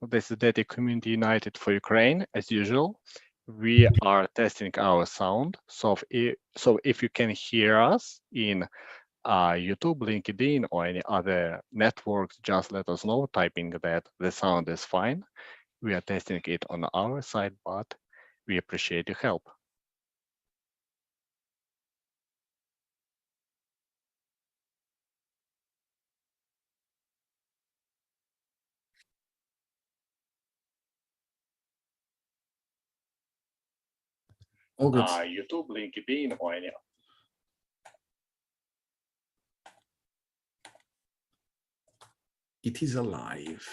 This is Data Community United for Ukraine. As usual, we are testing our sound. So if you can hear us in YouTube, LinkedIn, or any other networks, just let us know, typing that the sound is fine. We are testing it on our side, but we appreciate your help. All good. YouTube, LinkedIn, or any. It is alive.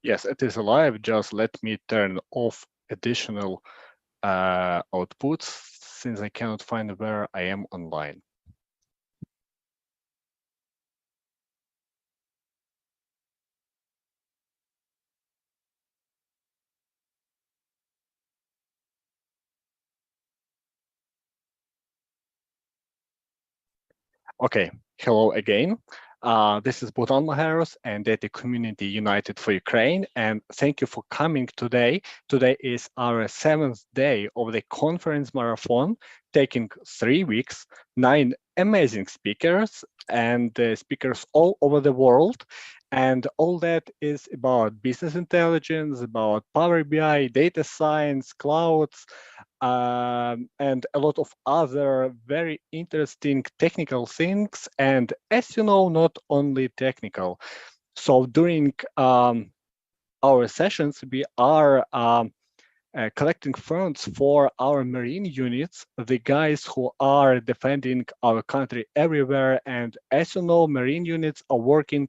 Yes, it is alive. Just let me turn off additional outputs since I cannot find where I am online. Okay, hello again. This is Bogdan Maharos and Data Community United for Ukraine, and thank you for coming today. Today is our 7th day of the conference marathon, taking 3 weeks, 9 amazing speakers, and speakers all over the world. And all that is about business intelligence, about Power BI, data science, clouds, and a lot of other very interesting technical things. And as you know, not only technical. So during our sessions, we are collecting funds for our Marine units, the guys who are defending our country everywhere. And as you know, Marine units are working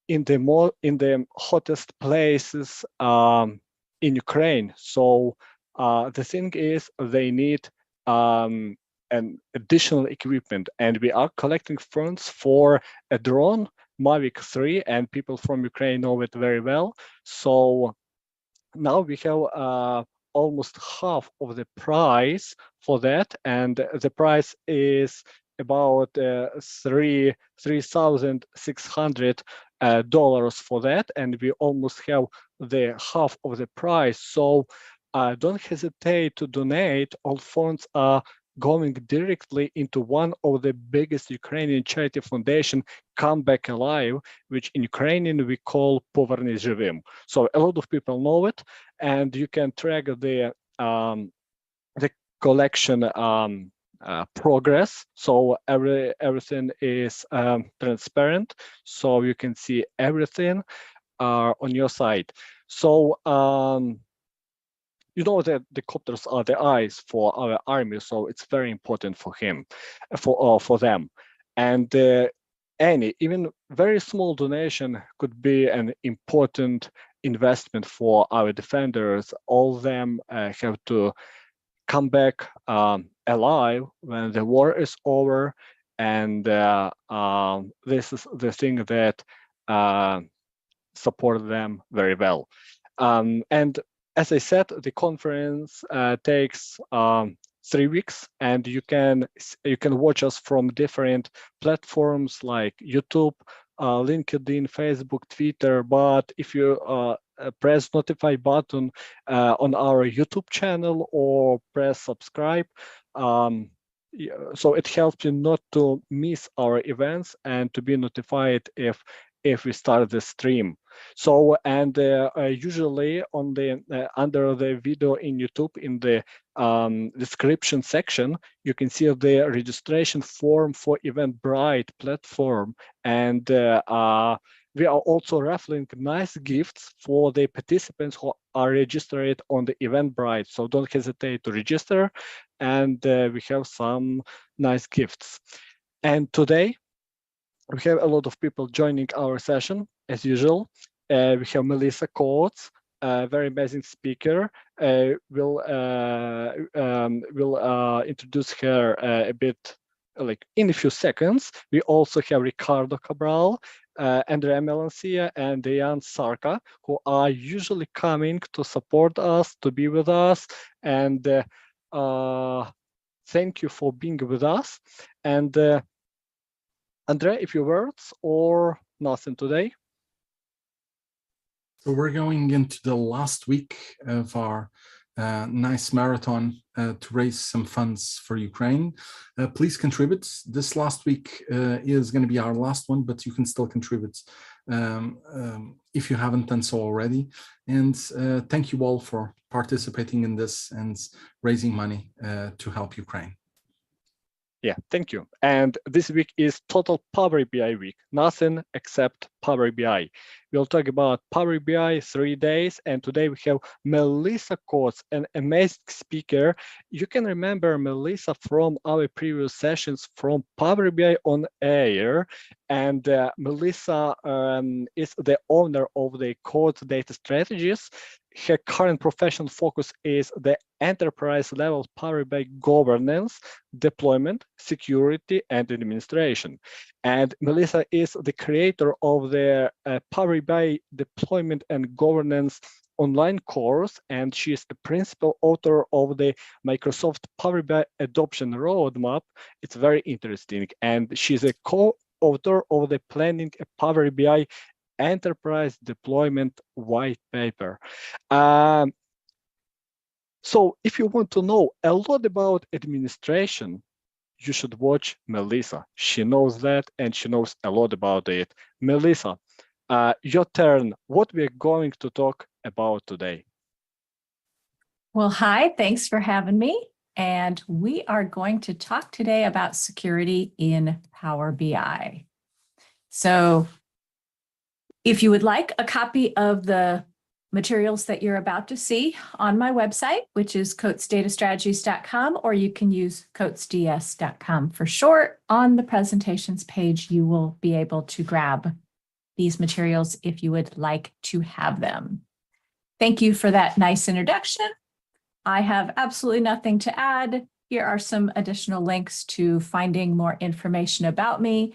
in the hottest places in Ukraine. So the thing is, they need an additional equipment, and we are collecting funds for a drone, Mavic 3, and people from Ukraine know it very well. So now we have almost half of the price for that, and the price is about $3,600 dollars for that, and we almost have the half of the price. So don't hesitate to donate. All funds are going directly into one of the biggest Ukrainian charity foundation, Come Back Alive, which in Ukrainian we call Poverny Živim. So a lot of people know it, and you can track the collection progress. So everything is transparent, so you can see everything on your side. So you know that the copters are the eyes for our army, so it's very important for for them. And any even very small donation could be an important investment for our defenders. All of them have to come back alive when the war is over, and this is the thing that support them very well. And as I said, the conference takes 3 weeks, and you can watch us from different platforms like YouTube, LinkedIn, Facebook, Twitter. But if you press notify button on our YouTube channel or press subscribe, so it helps you not to miss our events and to be notified if we start the stream. So, and usually on the under the video in YouTube, in the description section, you can see the registration form for Eventbrite platform, and we are also raffling nice gifts for the participants who are registered on the Eventbrite. So don't hesitate to register, and we have some nice gifts. And today we have a lot of people joining our session as usual. We have Melissa Coates, a very amazing speaker. We'll introduce her a bit like in a few seconds. We also have Ricardo Cabral, Andrea Melancia, and Diane Sarka, who are usually coming to support us, to be with us. And thank you for being with us. And Andrea, if you words, or Nothing today? So we're going into the last week of our nice marathon to raise some funds for Ukraine. Please contribute. This last week is going to be our last one, but you can still contribute if you haven't done so already. And thank you all for participating in this and raising money to help Ukraine. Yeah, thank you. And this week is total Power BI week, nothing except Power BI. We'll talk about Power BI 3 days, and today we have Melissa Coates, an amazing speaker. You can remember Melissa from our previous sessions from Power BI on Air, and Melissa is the owner of the Coates Data Strategies. Her current professional focus is the enterprise level Power BI governance, deployment, security, and administration. And Melissa is the creator of the Power BI deployment and governance online course, and she is the principal author of the Microsoft Power BI adoption roadmap. It's very interesting. And she's a co-author of the Planning a Power BI enterprise deployment white paper. So if you want to know a lot about administration, you should watch Melissa. She knows that, and she knows a lot about it. Melissa, your turn. What we're going to talk about today? Well, hi, thanks for having me. And we are going to talk today about security in Power BI. So if you would like a copy of the materials that you're about to see on my website, which is cotesdatastrategies.com, or you can use cotesds.com for short. On the presentations page, you will be able to grab these materials if you would like to have them. Thank you for that nice introduction. I have absolutely nothing to add. Here are some additional links to finding more information about me.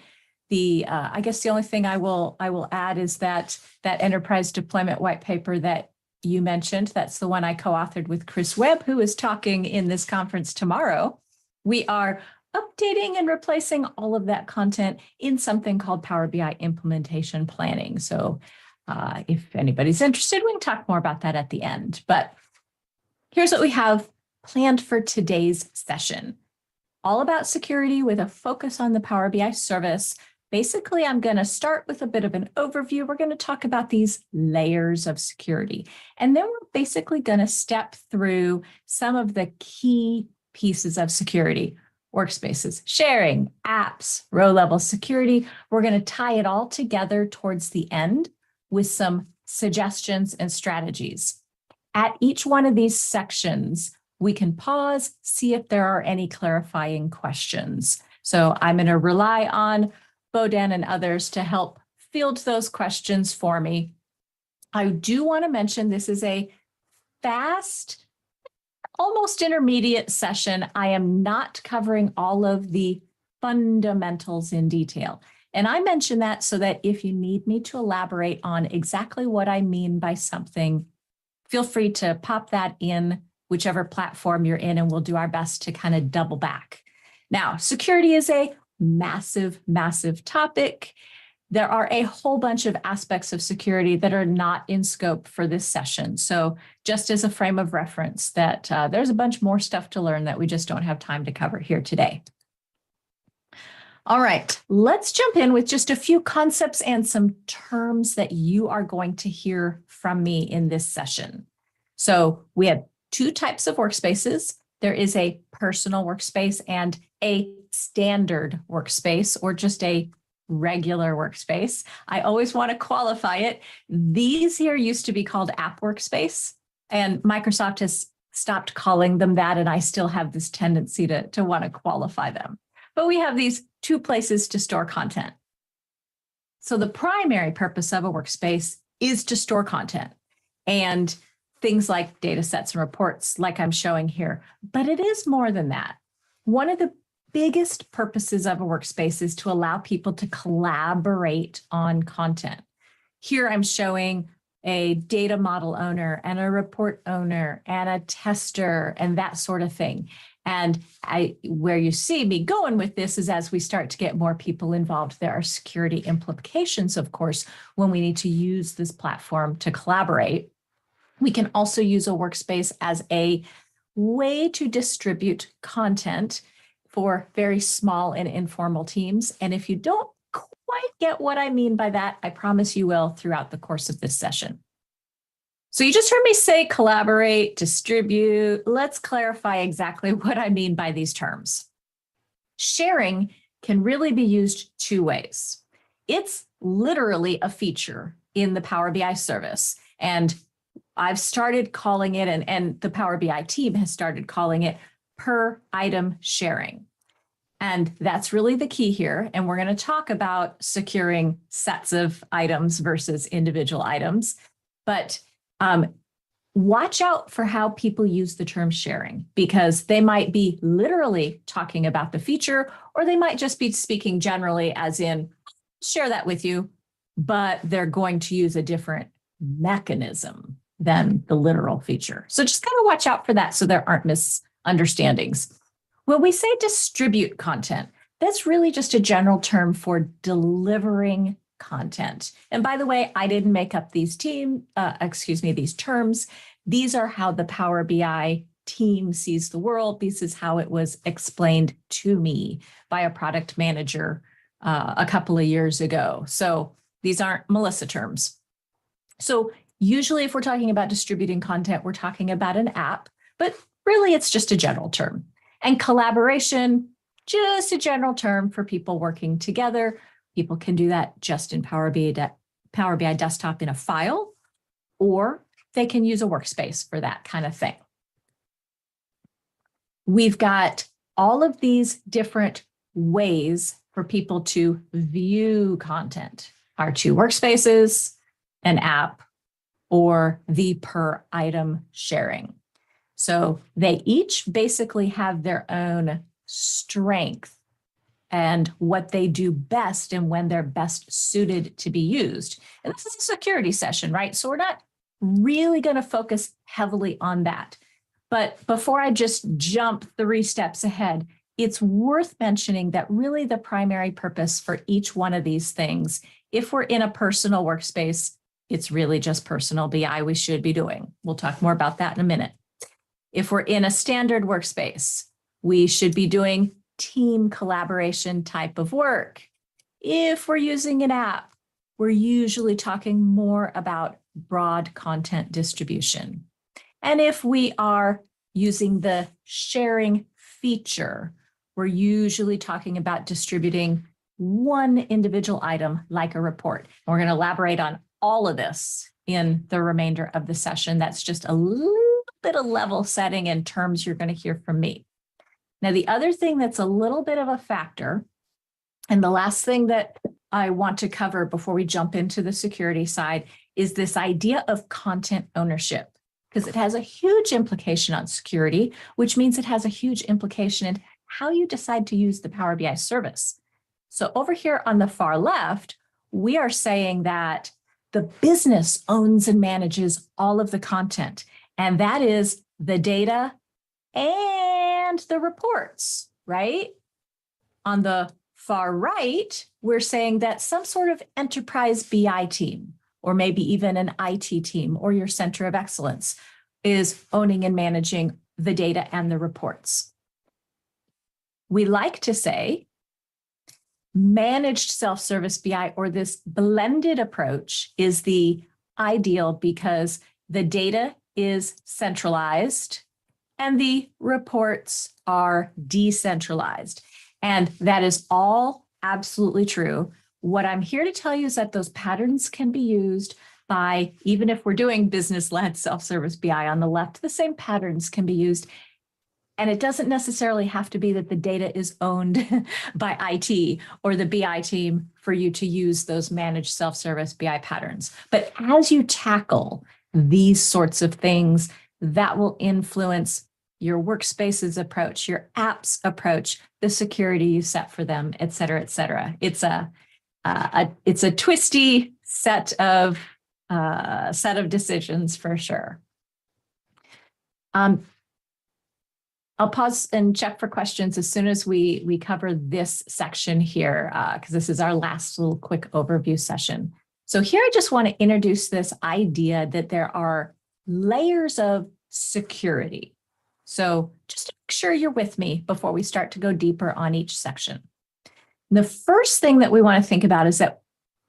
I guess the only thing I will add is that enterprise deployment white paper that you mentioned, that's the one I co-authored with Chris Webb, who is talking in this conference tomorrow. We are updating and replacing all of that content in something called Power BI implementation planning. So if anybody's interested, we can talk more about that at the end. But here's what we have planned for today's session. All about security with a focus on the Power BI service. Basically, I'm going to start with a bit of an overview. We're going to talk about these layers of security. And then we're basically going to step through some of the key pieces of security: workspaces, sharing, apps, row-level security. We're going to tie it all together towards the end with some suggestions and strategies. At each one of these sections, we can pause, see if there are any clarifying questions. So I'm going to rely on Bodan and others to help field those questions for me. I do want to mention this is a fast, almost intermediate session. I am not covering all of the fundamentals in detail. And I mention that so that if you need me to elaborate on exactly what I mean by something, feel free to pop that in whichever platform you're in, and we'll do our best to kind of double back. Now, security is a massive, massive topic. There are a whole bunch of aspects of security that are not in scope for this session. So just as a frame of reference, that there's a bunch more stuff to learn that we just don't have time to cover here today. All right, let's jump in with just a few concepts and some terms that you are going to hear from me in this session. So we have two types of workspaces. There is a personal workspace and a standard workspace, or just a regular workspace. I always want to qualify it. These here used to be called app workspace, and Microsoft has stopped calling them that, and I still have this tendency to want to qualify them. But we have these two places to store content. So the primary purpose of a workspace is to store content and things like data sets and reports like I'm showing here. But it is more than that. One of the biggest purposes of a workspace is to allow people to collaborate on content. Here I'm showing a data model owner and a report owner and a tester and that sort of thing. And where you see me going with this is as we start to get more people involved, there are security implications, of course, when we need to use this platform to collaborate. We can also use a workspace as a way to distribute content for very small and informal teams. And if you don't quite get what I mean by that, I promise you will throughout the course of this session. So you just heard me say collaborate, distribute. Let's clarify exactly what I mean by these terms. Sharing can really be used two ways. It's literally a feature in the Power BI service. And I've started calling it, and the Power BI team has started calling it per item sharing. And that's really the key here. And we're going to talk about securing sets of items versus individual items. But watch out for how people use the term sharing, because they might be literally talking about the feature, or they might just be speaking generally as in, share that with you, but they're going to use a different mechanism than the literal feature. So just kind of watch out for that so there aren't misunderstandings. When we say distribute content, that's really just a general term for delivering content. And by the way, I didn't make up these these terms. These are how the Power BI team sees the world. This is how it was explained to me by a product manager a couple of years ago. So these aren't Melissa terms. So usually if we're talking about distributing content, we're talking about an app, but really it's just a general term. And collaboration, just a general term for people working together. People can do that just in Power BI desktop in a file, or they can use a workspace for that kind of thing. We've got all of these different ways for people to view content. Our two workspaces, an app, or the per item sharing. So they each basically have their own strength and what they do best and when they're best suited to be used. And this is a security session, right? So we're not really going to focus heavily on that. But before I just jump 3 steps ahead, it's worth mentioning that really the primary purpose for each one of these things, if we're in a personal workspace, it's really just personal BI we should be doing. We'll talk more about that in a minute. If we're in a standard workspace, we should be doing team collaboration type of work. If we're using an app, we're usually talking more about broad content distribution. And if we are using the sharing feature, we're usually talking about distributing one individual item like a report. And we're going to elaborate on all of this in the remainder of the session. That's just a little bit of level setting in terms you're going to hear from me. Now, the other thing that's a little bit of a factor, and the last thing that I want to cover before we jump into the security side, is this idea of content ownership, because it has a huge implication on security, which means it has a huge implication in how you decide to use the Power BI service. So over here on the far left, we are saying that the business owns and manages all of the content, and that is the data and the reports, right? On the far right, we're saying that some sort of enterprise BI team, or maybe even an IT team or your center of excellence, is owning and managing the data and the reports. We like to say managed self-service BI, or this blended approach, is the ideal because the data is centralized and the reports are decentralized. And that is all absolutely true. What I'm here to tell you is that those patterns can be used by, even if we're doing business-led self-service BI on the left, the same patterns can be used. And it doesn't necessarily have to be that the data is owned by IT or the BI team for you to use those managed self-service BI patterns. But as you tackle these sorts of things, that will influence your workspace's approach, your app's approach, the security you set for them, et cetera, et cetera. It's a twisty set of decisions for sure. I'll pause and check for questions as soon as we cover this section here, because this is our last little quick overview session. So here I just want to introduce this idea that there are layers of security. So just to make sure you're with me before we start to go deeper on each section. The first thing that we want to think about is that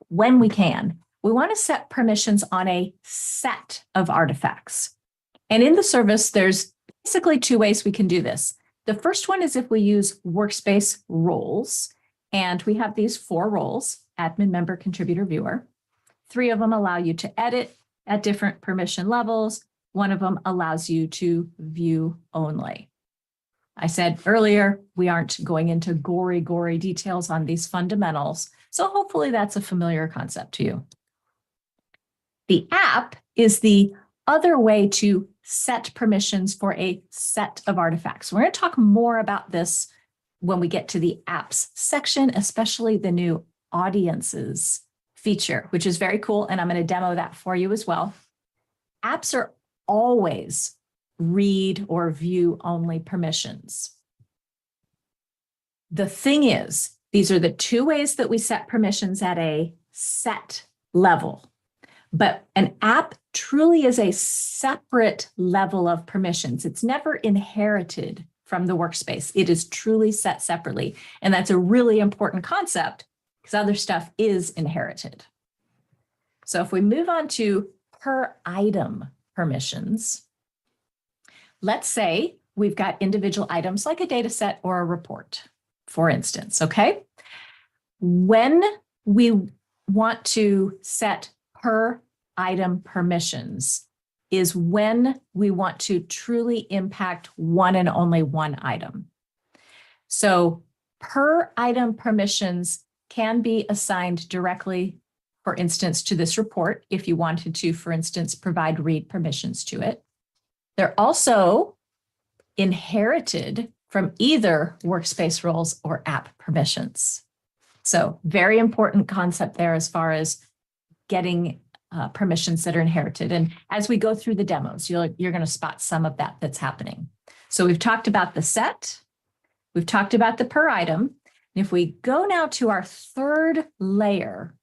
when we can, we want to set permissions on a set of artifacts. And in the service, there's basically two ways we can do this. The first one is if we use workspace roles, and we have these 4 roles: admin, member, contributor, viewer. 3 of them allow you to edit at different permission levels. 1 of them allows you to view only. I said earlier, we aren't going into gory details on these fundamentals, so hopefully that's a familiar concept to you. The app is the other way to set permissions for a set of artifacts. We're going to talk more about this when we get to the apps section, especially the new audiences feature, which is very cool, and I'm going to demo that for you as well. Apps are always read or view only permissions. The thing is, these are the 2 ways that we set permissions at a set level. But an app truly is a separate level of permissions. It's never inherited from the workspace. It is truly set separately. And that's a really important concept because other stuff is inherited. So if we move on to per item permissions, let's say we've got individual items like a data set or a report, for instance, okay? When we want to set per item permissions is when we want to truly impact one and only one item. So per item permissions can be assigned directly, for instance, to this report if you wanted to, for instance, provide read permissions to it. They're also inherited from either workspace roles or app permissions. So very important concept there as far as getting permissions that are inherited. And as we go through the demos, you're going to spot some of that that's happening. So we've talked about the set. We've talked about the per item. And if we go now to our 3rd layer,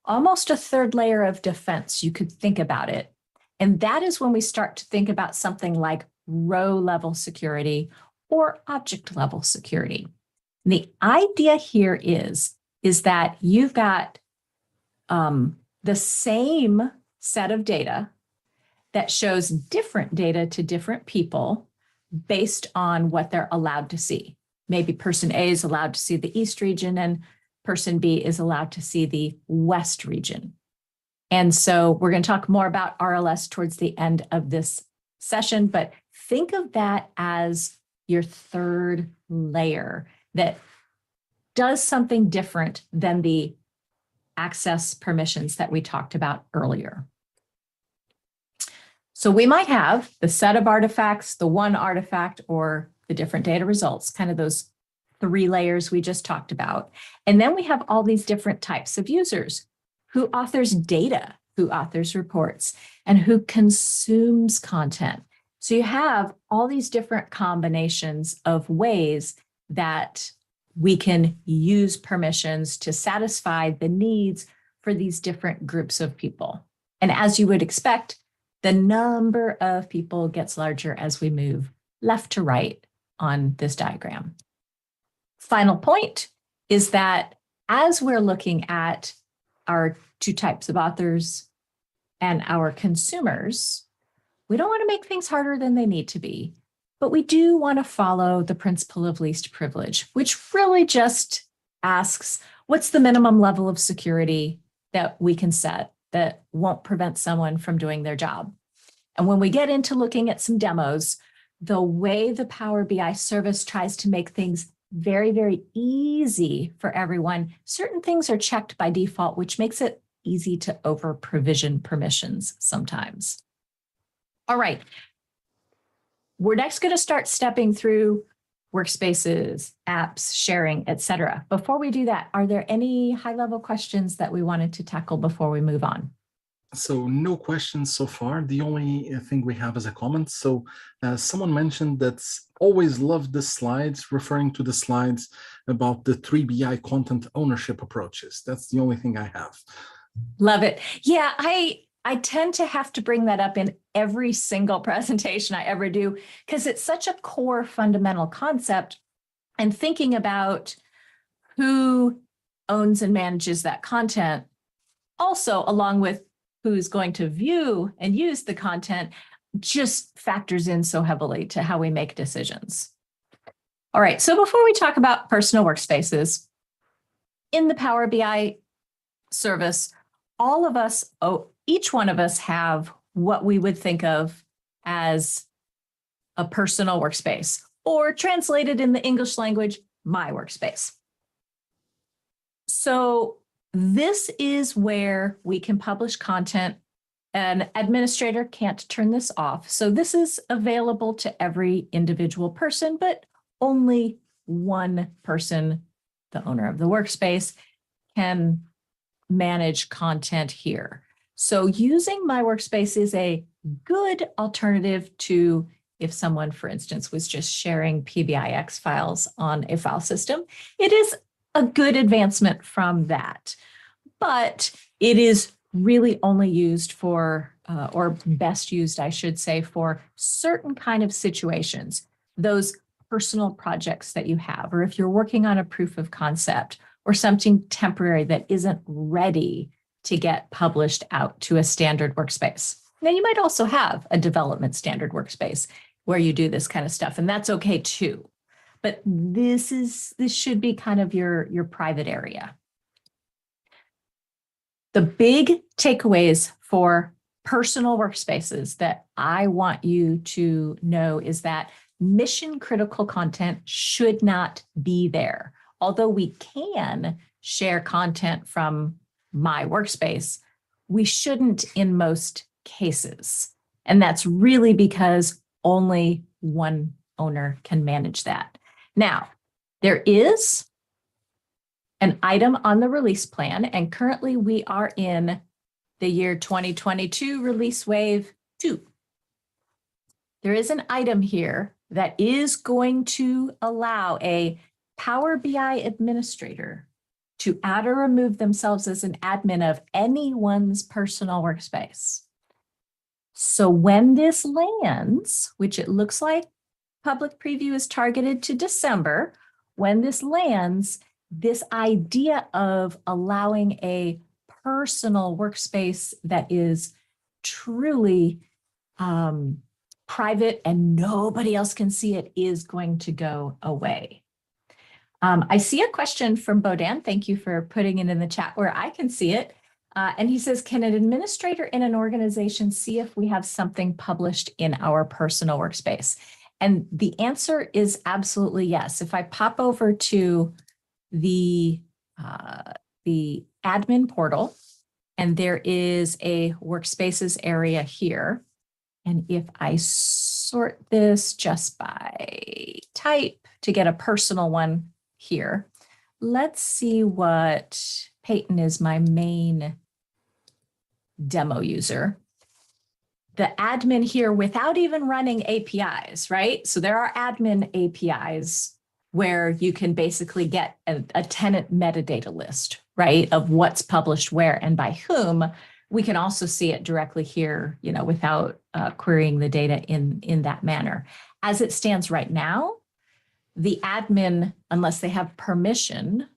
almost a 3rd layer of defense, you could think about it. And that is when we start to think about something like row level security or object level security. And the idea here is that you've got the same set of data that shows different data to different people based on what they're allowed to see. Maybe person A is allowed to see the East region and person B is allowed to see the West region. And so we're going to talk more about RLS towards the end of this session, but think of that as your 3rd layer that does something different than the access permissions that we talked about earlier. So we might have the set of artifacts, the one artifact, or the different data results, kind of those 3 layers we just talked about. And then we have all these different types of users: who authors data, who authors reports, and who consumes content. So you have all these different combinations of ways that we can use permissions to satisfy the needs for these different groups of people. And as you would expect, the number of people gets larger as we move left to right on this diagram. Final point is that as we're looking at our 2 types of authors and our consumers, we don't want to make things harder than they need to be. But we do want to follow the principle of least privilege, which really just asks, what's the minimum level of security that we can set that won't prevent someone from doing their job? And when we get into looking at some demos, the way the Power BI service tries to make things very, very easy for everyone, certain things are checked by default, which makes it easy to over-provision permissions sometimes. All right. We're next going to start stepping through workspaces, apps, sharing, etc. Before we do that, are there any high-level questions that we wanted to tackle before we move on? So no questions so far. The only thing we have is a comment. So someone mentioned that's always loved the slides, referring to the slides about the 3BI content ownership approaches. That's the only thing I have. Love it. Yeah, I tend to have to bring that up in every single presentation I ever do because it's such a core fundamental concept. And thinking about who owns and manages that content, also along with who's going to view and use the content, just factors in so heavily to how we make decisions. All right, so before we talk about personal workspaces, in the Power BI service, all of us, each one of us have what we would think of as a personal workspace, or translated in the English language, my workspace. So this is where we can publish content. An administrator can't turn this off. So this is available to every individual person, but only one person, the owner of the workspace, can manage content here. So using my workspace is a good alternative to if someone, for instance, was just sharing PBIX files on a file system. It is a good advancement from that, but it is really only used for, or best used, I should say, for certain kind of situations, those personal projects that you have, or if you're working on a proof of concept or something temporary that isn't ready to get published out to a standard workspace. Now, you might also have a development standard workspace where you do this kind of stuff, and that's okay too. But this should be kind of your private area. The big takeaways for personal workspaces that I want you to know is that mission critical content should not be there. Although we can share content from my workspace, we shouldn't in most cases. And that's really because only one owner can manage that. Now, there is an item on the release plan, and currently we are in the year 2022 release wave 2. There is an item here that is going to allow a Power BI administrator to add or remove themselves as an admin of anyone's personal workspace. So when this lands, which it looks like public preview is targeted to December, when this lands, this idea of allowing a personal workspace that is truly private and nobody else can see it is going to go away. I see a question from Bodan. Thank you for putting it in the chat where I can see it. And he says, can an administrator in an organization see if we have something published in our personal workspace? And the answer is absolutely yes. If I pop over to the admin portal, and there is a workspaces area here. And if I sort this just by type to get a personal one here, let's see what Peyton is my main demo user. The admin here without even running APIs, right? So there are admin APIs where you can basically get a tenant metadata list, right? Of what's published where and by whom. We can also see it directly here, without querying the data in that manner. As it stands right now, the admin, unless they have permission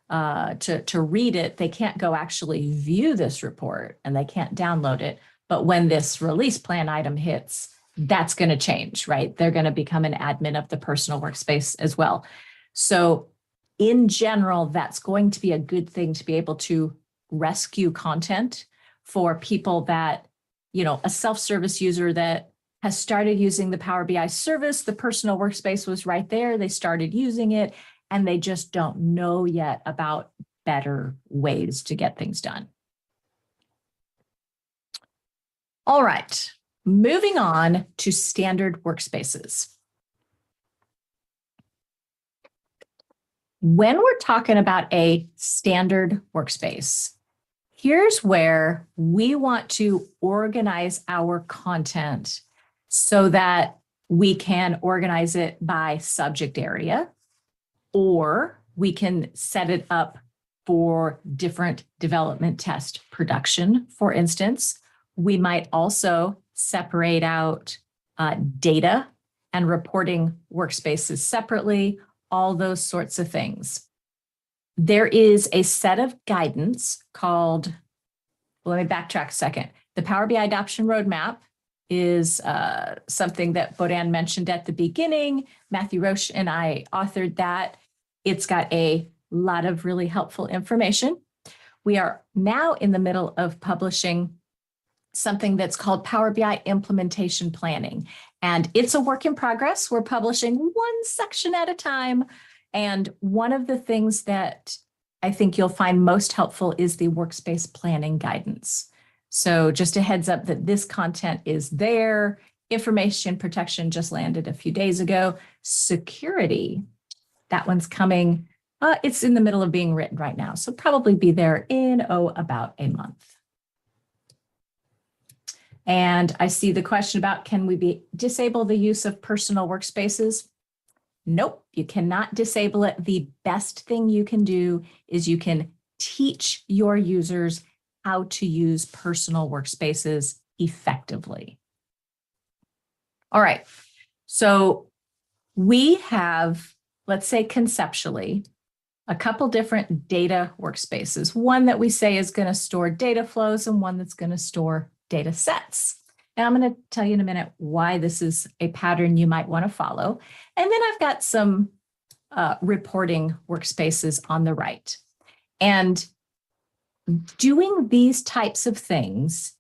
to read it, they can't go actually view this report and they can't download it. But when this release plan item hits, that's going to change, right? They're going to become an admin of the personal workspace as well. So in general, that's going to be a good thing to be able to rescue content for people that, a self-service user that has started using the Power BI service, the personal workspace was right there, they started using it, and they just don't know yet about better ways to get things done. All right, moving on to standard workspaces. When we're talking about a standard workspace, here's where we want to organize our content so that we can organize it by subject area, or we can set it up for different development test production. For instance, we might also separate out data and reporting workspaces separately, all those sorts of things. There is a set of guidance called, well, let me backtrack a second. The Power BI Adoption Roadmap is something that Bodan mentioned at the beginning. Matthew Roche and I authored that. It's got a lot of really helpful information. We are now in the middle of publishing something that's called Power BI Implementation Planning. And it's a work in progress. We're publishing one section at a time. And one of the things that I think you'll find most helpful is the workspace planning guidance. So just a heads up that this content is there. Information protection just landed a few days ago. Security, that one's coming. It's in the middle of being written right now. So probably be there in, about a month. And I see the question about, can we disable the use of personal workspaces? Nope, you cannot disable it. The best thing you can do is you can teach your users how to use personal workspaces effectively. All right, so we have, let's say conceptually, a couple different data workspaces. One that we say is going to store data flows and one that's going to store data sets. And I'm going to tell you in a minute why this is a pattern you might want to follow. And then I've got some reporting workspaces on the right. And doing these types of things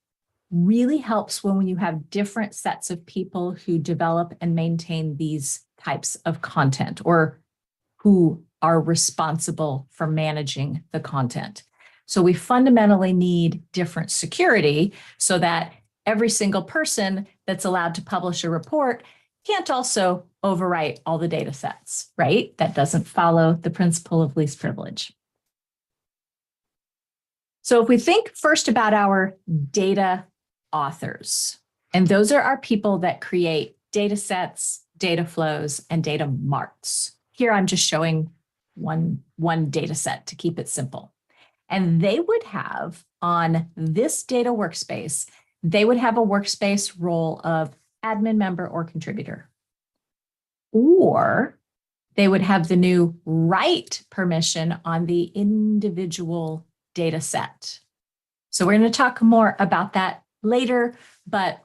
really helps when you have different sets of people who develop and maintain these types of content, or who are responsible for managing the content. So we fundamentally need different security so that every single person that's allowed to publish a report can't also overwrite all the data sets, right? That doesn't follow the principle of least privilege. So if we think first about our data authors, and those are our people that create data sets, data flows, and data marts. Here I'm just showing one data set to keep it simple. And they would have on this data workspace, they would have a workspace role of admin member or contributor. Or they would have the new write permission on the individual data set. So we're going to talk more about that later, but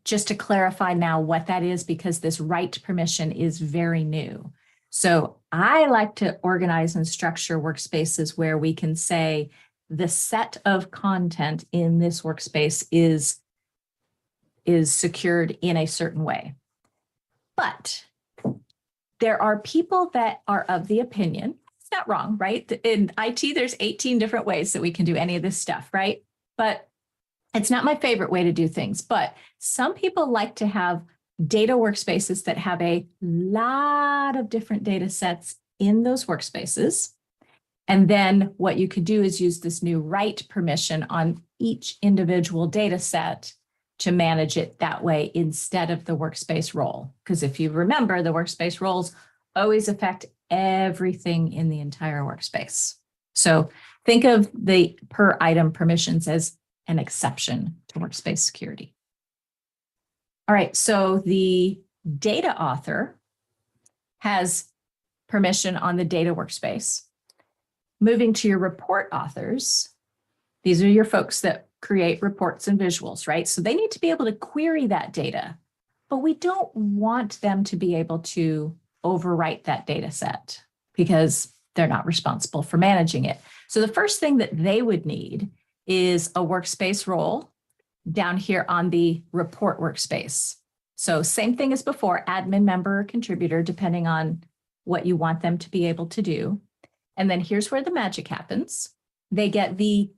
just to clarify now what that is, because this write permission is very new. So I like to organize and structure workspaces where we can say the set of content in this workspace is secured in a certain way. But there are people that are of the opinion, it's not wrong, right? In IT, there's 18 different ways that we can do any of this stuff, right? But it's not my favorite way to do things. But some people like to have data workspaces that have a lot of different data sets in those workspaces. And then what you could do is use this new write permission on each individual data set to manage it that way instead of the workspace role. Because if you remember, the workspace roles always affect everything in the entire workspace. So think of the per item permissions as an exception to workspace security. All right, so the data author has permission on the data workspace. Moving to your report authors, these are your folks that create reports and visuals, right? So they need to be able to query that data, but we don't want them to be able to overwrite that data set because they're not responsible for managing it. So the first thing that they would need is a workspace role down here on the report workspace. So same thing as before, admin member or contributor, depending on what you want them to be able to do. And then here's where the magic happens. They get the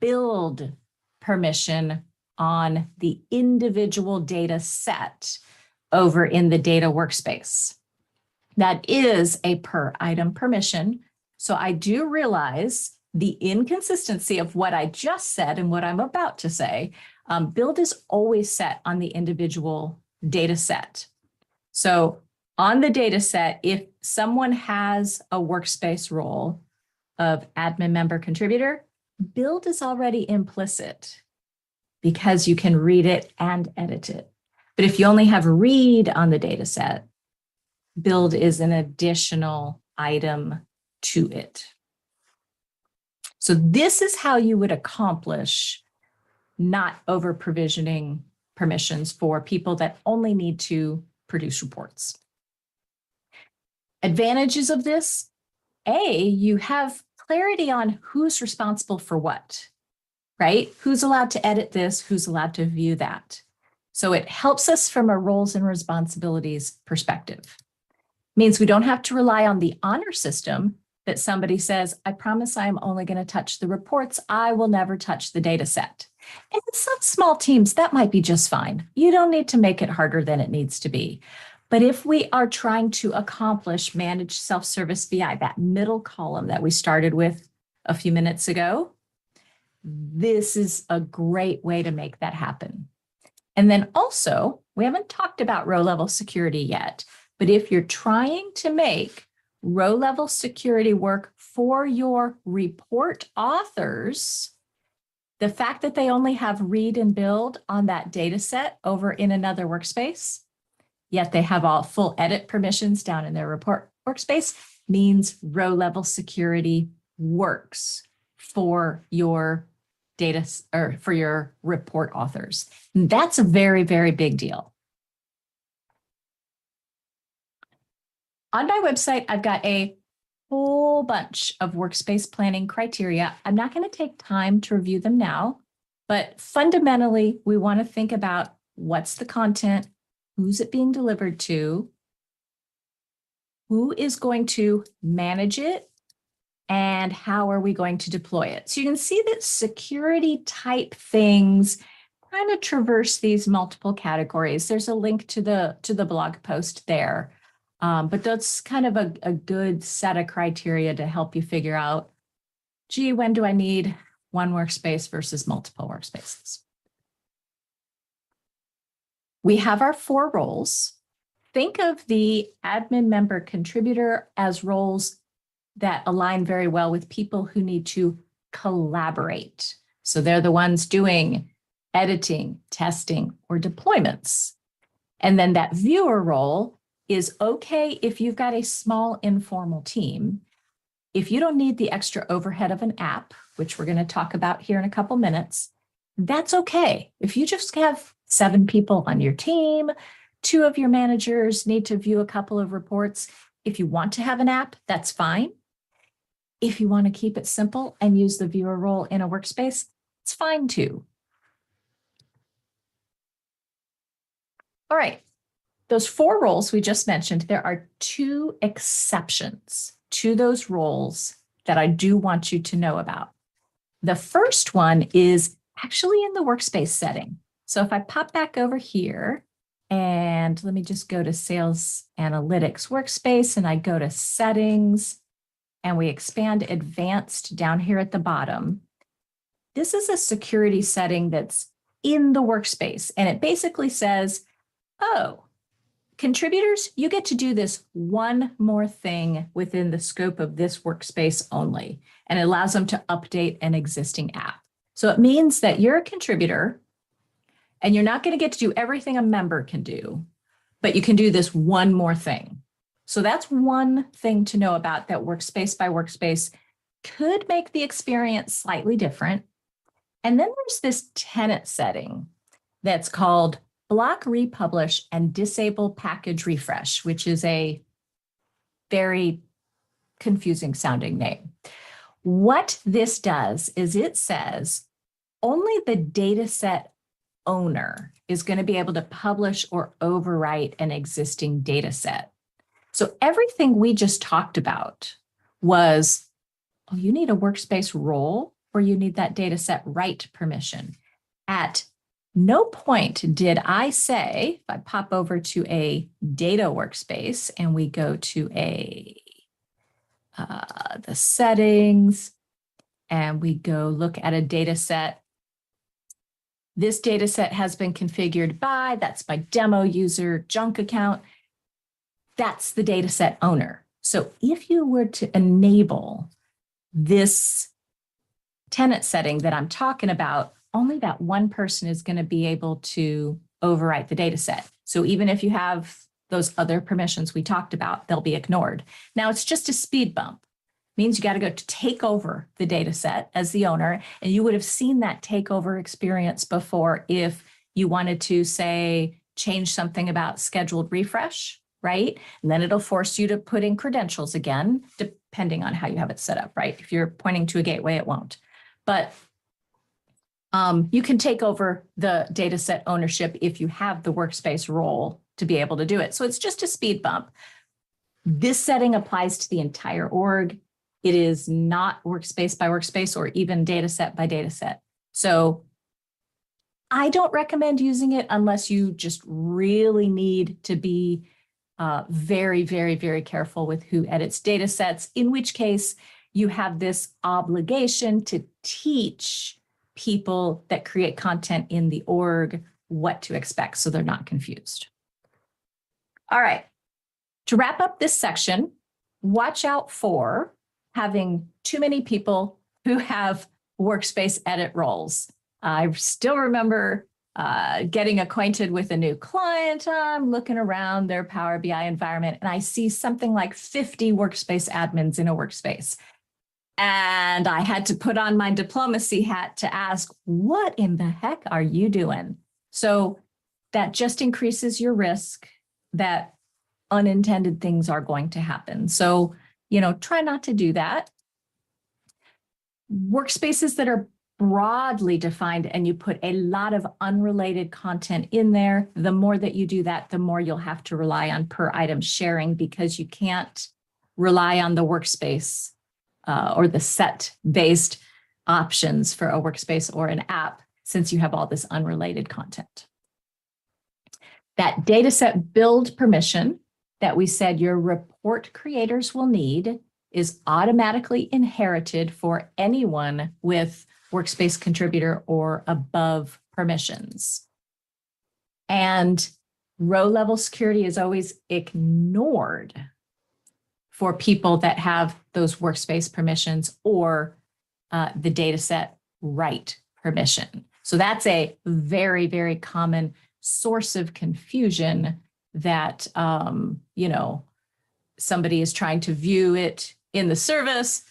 build permission on the individual data set over in the data workspace. That is a per item permission. So I do realize the inconsistency of what I just said and what I'm about to say, build is always set on the individual data set. So on the data set, if someone has a workspace role of admin member contributor, build is already implicit because you can read it and edit it. But if you only have read on the data set, build is an additional item to it. So this is how you would accomplish not over provisioning permissions for people that only need to produce reports. Advantages of this: A, you have clarity on who's responsible for what, right? Who's allowed to edit this, who's allowed to view that. So it helps us from a roles and responsibilities perspective. Means we don't have to rely on the honor system that somebody says, I promise I'm only going to touch the reports. I will never touch the data set. And in some small teams, that might be just fine. You don't need to make it harder than it needs to be. But if we are trying to accomplish managed self-service BI, that middle column that we started with a few minutes ago, this is a great way to make that happen. And then also, we haven't talked about row-level security yet, but if you're trying to make row-level security work for your report authors, the fact that they only have read and build on that data set over in another workspace, yet they have all full edit permissions down in their report workspace, means row-level security works for your data or for your report authors. And that's a very, very big deal. On my website, I've got a whole bunch of workspace planning criteria. I'm not going to take time to review them now, but fundamentally, we want to think about what's the content, who's it being delivered to, who is going to manage it, and how are we going to deploy it. So you can see that security type things kind of traverse these multiple categories. There's a link to the blog post there. But that's kind of a good set of criteria to help you figure out, gee, when do I need one workspace versus multiple workspaces? We have our 4 roles. Think of the admin member contributor as roles that align very well with people who need to collaborate. So they're the ones doing editing, testing, or deployments. And then that viewer role is okay if you've got a small informal team. If you don't need the extra overhead of an app, which we're going to talk about here in a couple minutes, that's okay. If you just have 7 people on your team, 2 of your managers need to view a couple of reports. If you want to have an app, that's fine. If you want to keep it simple and use the viewer role in a workspace, it's fine too. All right. Those 4 roles we just mentioned, there are 2 exceptions to those roles that I do want you to know about. The first one is actually in the workspace setting. So if I pop back over here and let me just go to Sales Analytics Workspace and I go to Settings and we expand Advanced down here at the bottom, this is a security setting that's in the workspace. And it basically says, oh, contributors, you get to do this one more thing within the scope of this workspace only, and it allows them to update an existing app. So it means that you're a contributor and you're not going to get to do everything a member can do, but you can do this one more thing. So that's one thing to know about that workspace by workspace could make the experience slightly different. And then there's this tenant setting that's called block republish and disable package refresh, which is a very confusing sounding name. What this does is it says only the dataset owner is going to be able to publish or overwrite an existing data set. So everything we just talked about was, oh, you need a workspace role or you need that data set write permission. At no point did I say, if I pop over to a data workspace and we go to the settings, and we go look at a data set. This data set has been configured by, that's my demo user junk account. That's the data set owner. So if you were to enable this tenant setting that I'm talking about, only that one person is going to be able to overwrite the data set. So even if you have those other permissions we talked about, they'll be ignored. Now it's just a speed bump. Means you got to go to take over the data set as the owner, and you would have seen that takeover experience before if you wanted to, say, change something about scheduled refresh, right? And then it'll force you to put in credentials again, depending on how you have it set up, right? If you're pointing to a gateway, it won't. But you can take over the data set ownership if you have the workspace role to be able to do it. So it's just a speed bump. This setting applies to the entire org. It is not workspace by workspace or even data set by data set. So I don't recommend using it unless you just really need to be very, very, very careful with who edits data sets, in which case you have this obligation to teach people that create content in the org what to expect so they're not confused. All right, to wrap up this section, watch out for having too many people who have workspace edit roles. I still remember getting acquainted with a new client. I'm looking around their Power BI environment and I see something like 50 workspace admins in a workspace. And I had to put on my diplomacy hat to ask, what in the heck are you doing? So that just increases your risk that unintended things are going to happen. So, try not to do that. Workspaces that are broadly defined and you put a lot of unrelated content in there, the more that you do that, the more you'll have to rely on per item sharing because you can't rely on the workspace or the set-based options for a workspace or an app since you have all this unrelated content. That dataset build permission that we said your report creators will need is automatically inherited for anyone with workspace contributor or above permissions. And row level security is always ignored for people that have those workspace permissions or the dataset write permission. So that's a very, very common source of confusion that, somebody is trying to view it in the service,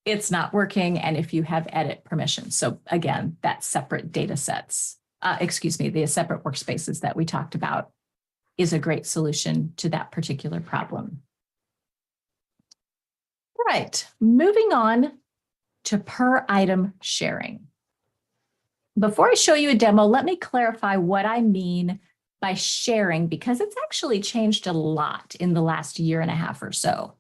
it's not working, and if you have edit permissions. So again, that's separate data sets, the separate workspaces that we talked about is a great solution to that particular problem. All right, moving on to per item sharing. Before I show you a demo, let me clarify what I mean by sharing, because it's actually changed a lot in the last year and a half or so.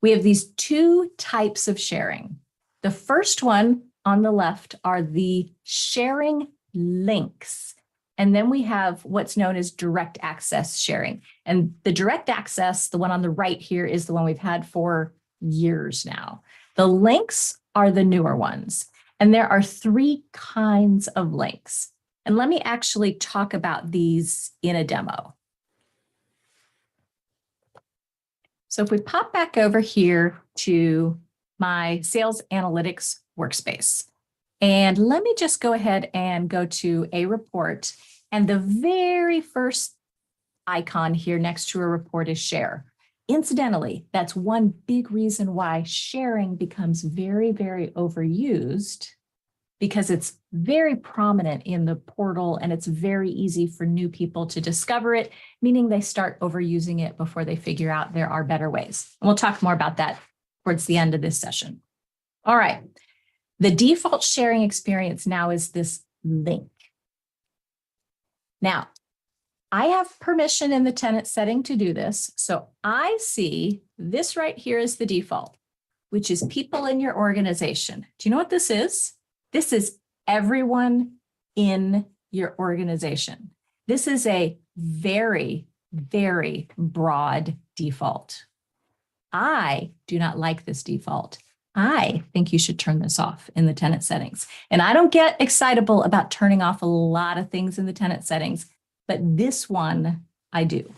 We have these two types of sharing. The first one on the left are the sharing links. And then we have what's known as direct access sharing. And the direct access, the one on the right here, is the one we've had for years now. The links are the newer ones. And there are three kinds of links. And let me actually talk about these in a demo. So if we pop back over here to my sales analytics workspace, and let me just go ahead and go to a report. And the very first icon here next to a report is share. Incidentally, that's one big reason why sharing becomes very, very overused, because it's very prominent in the portal and it's very easy for new people to discover it, meaning they start overusing it before they figure out there are better ways. And we'll talk more about that towards the end of this session. All right, the default sharing experience now is this link. Now, I have permission in the tenant setting to do this. So I see this right here is the default, which is people in your organization. Do you know what this is? This is everyone in your organization. This is a very, very broad default. I do not like this default. I think you should turn this off in the tenant settings. And I don't get excitable about turning off a lot of things in the tenant settings, but this one I do.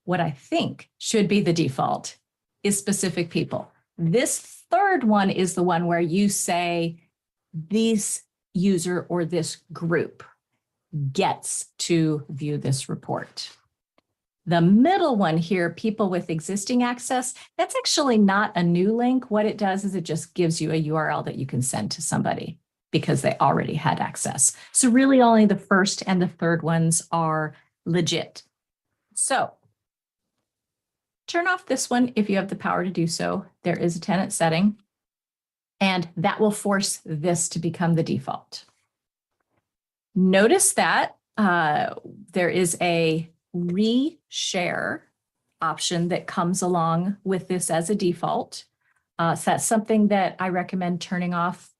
What I think should be the default is specific people. This third one is the one where you say this user or this group gets to view this report. The middle one here, people with existing access, that's actually not a new link. What it does is it just gives you a URL that you can send to somebody because they already had access. So really only the first and the third ones are legit. So turn off this one if you have the power to do so. There is a tenant setting, and that will force this to become the default. Notice that there is a reshare option that comes along with this as a default. So that's something that I recommend turning off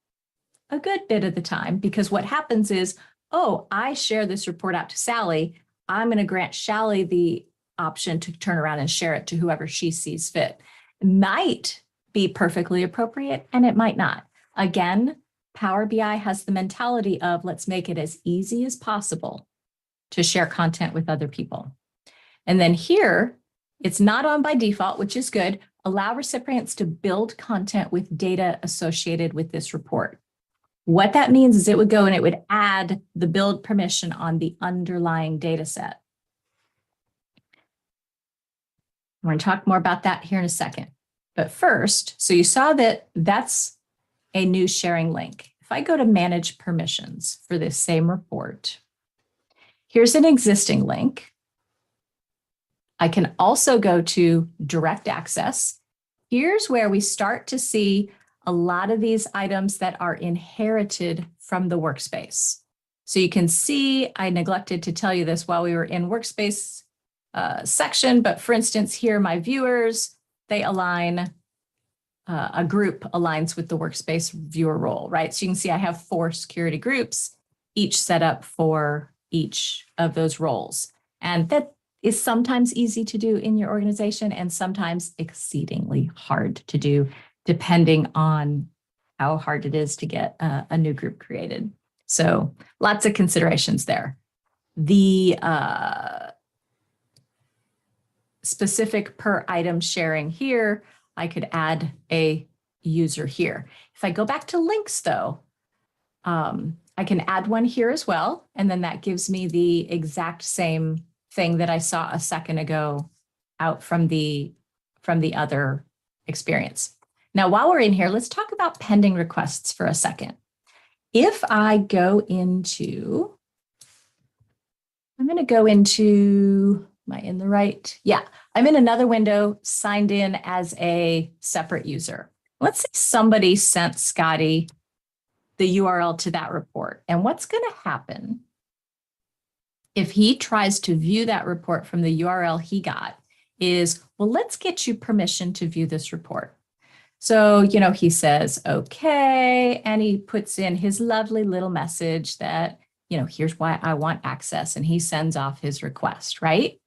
a good bit of the time, because what happens is, oh, I share this report out to Sally. I'm going to grant Sally the option to turn around and share it to whoever she sees fit. It might be perfectly appropriate and it might not. Again, Power BI has the mentality of let's make it as easy as possible to share content with other people. And then here, it's not on by default, which is good. Allow recipients to build content with data associated with this report. What that means is it would go and it would add the build permission on the underlying data set. We're going to talk more about that here in a second. But first, so you saw that that's a new sharing link. If I go to manage permissions for this same report, here's an existing link. I can also go to direct access. Here's where we start to see a lot of these items that are inherited from the workspace. So you can see, I neglected to tell you this while we were in workspace section, but for instance, here, my viewers, they align, a group aligns with the workspace viewer role, right? So you can see I have 4 security groups, each set up for each of those roles. And that is sometimes easy to do in your organization and sometimes exceedingly hard to do, depending on how hard it is to get a new group created. So lots of considerations there. The specific per item sharing here, I could add a user here. If I go back to links though, I can add one here as well. And then that gives me the exact same thing that I saw a second ago out from the other experience. Now, while we're in here, let's talk about pending requests for a second. If I go into, I'm going to go into, am I in the right? Yeah, I'm in another window, signed in as a separate user. Let's say somebody sent Scotty the URL to that report. And what's going to happen if he tries to view that report from the URL he got is, well, let's get you permission to view this report. So, you know, he says, okay, and he puts in his lovely little message that, you know, here's why I want access, and he sends off his request, right?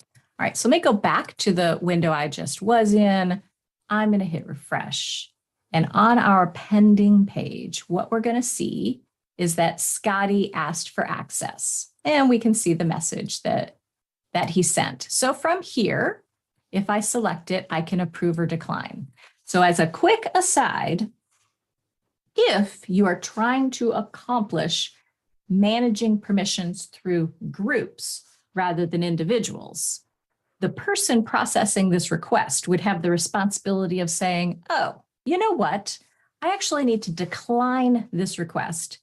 All right, so let me go back to the window I just was in. I'm going to hit refresh. And on our pending page, what we're going to see is that Scotty asked for access. And we can see the message that he sent. So from here, if I select it, I can approve or decline. So as a quick aside, if you are trying to accomplish managing permissions through groups rather than individuals, the person processing this request would have the responsibility of saying, oh, you know what? I actually need to decline this request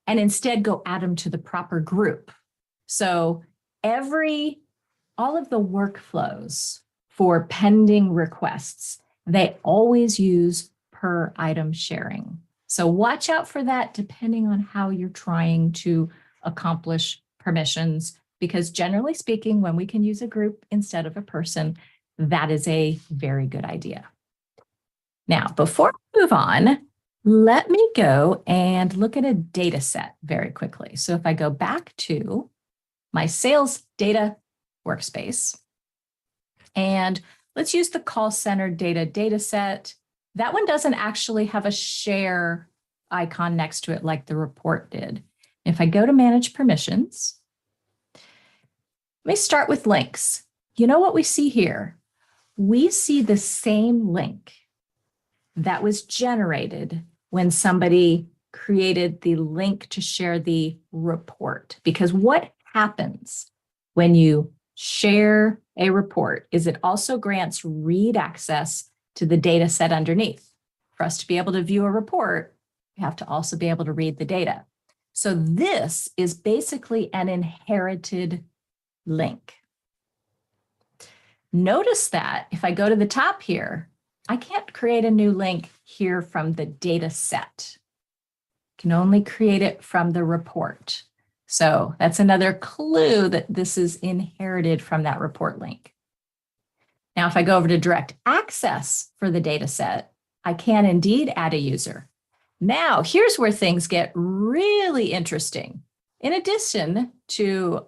and instead go add them to the proper group. So all of the workflows for pending requests, they always use per item sharing. So watch out for that depending on how you're trying to accomplish permissions, because generally speaking, when we can use a group instead of a person, that is a very good idea. Now, before we move on, let me go and look at a data set very quickly. So if I go back to my sales data workspace, and let's use the call center data set. That one doesn't actually have a share icon next to it like the report did. If I go to manage permissions, let me start with links. You know what we see here? We see the same link that was generated when somebody created the link to share the report. Because what happens when you share a report is it also grants read access to the data set underneath. For us to be able to view a report, you have to also be able to read the data. So this is basically an inherited link. Notice that if I go to the top here, I can't create a new link here from the data set. I can only create it from the report. So that's another clue that this is inherited from that report link. Now, if I go over to direct access for the data set, I can indeed add a user. Now, here's where things get really interesting. In addition to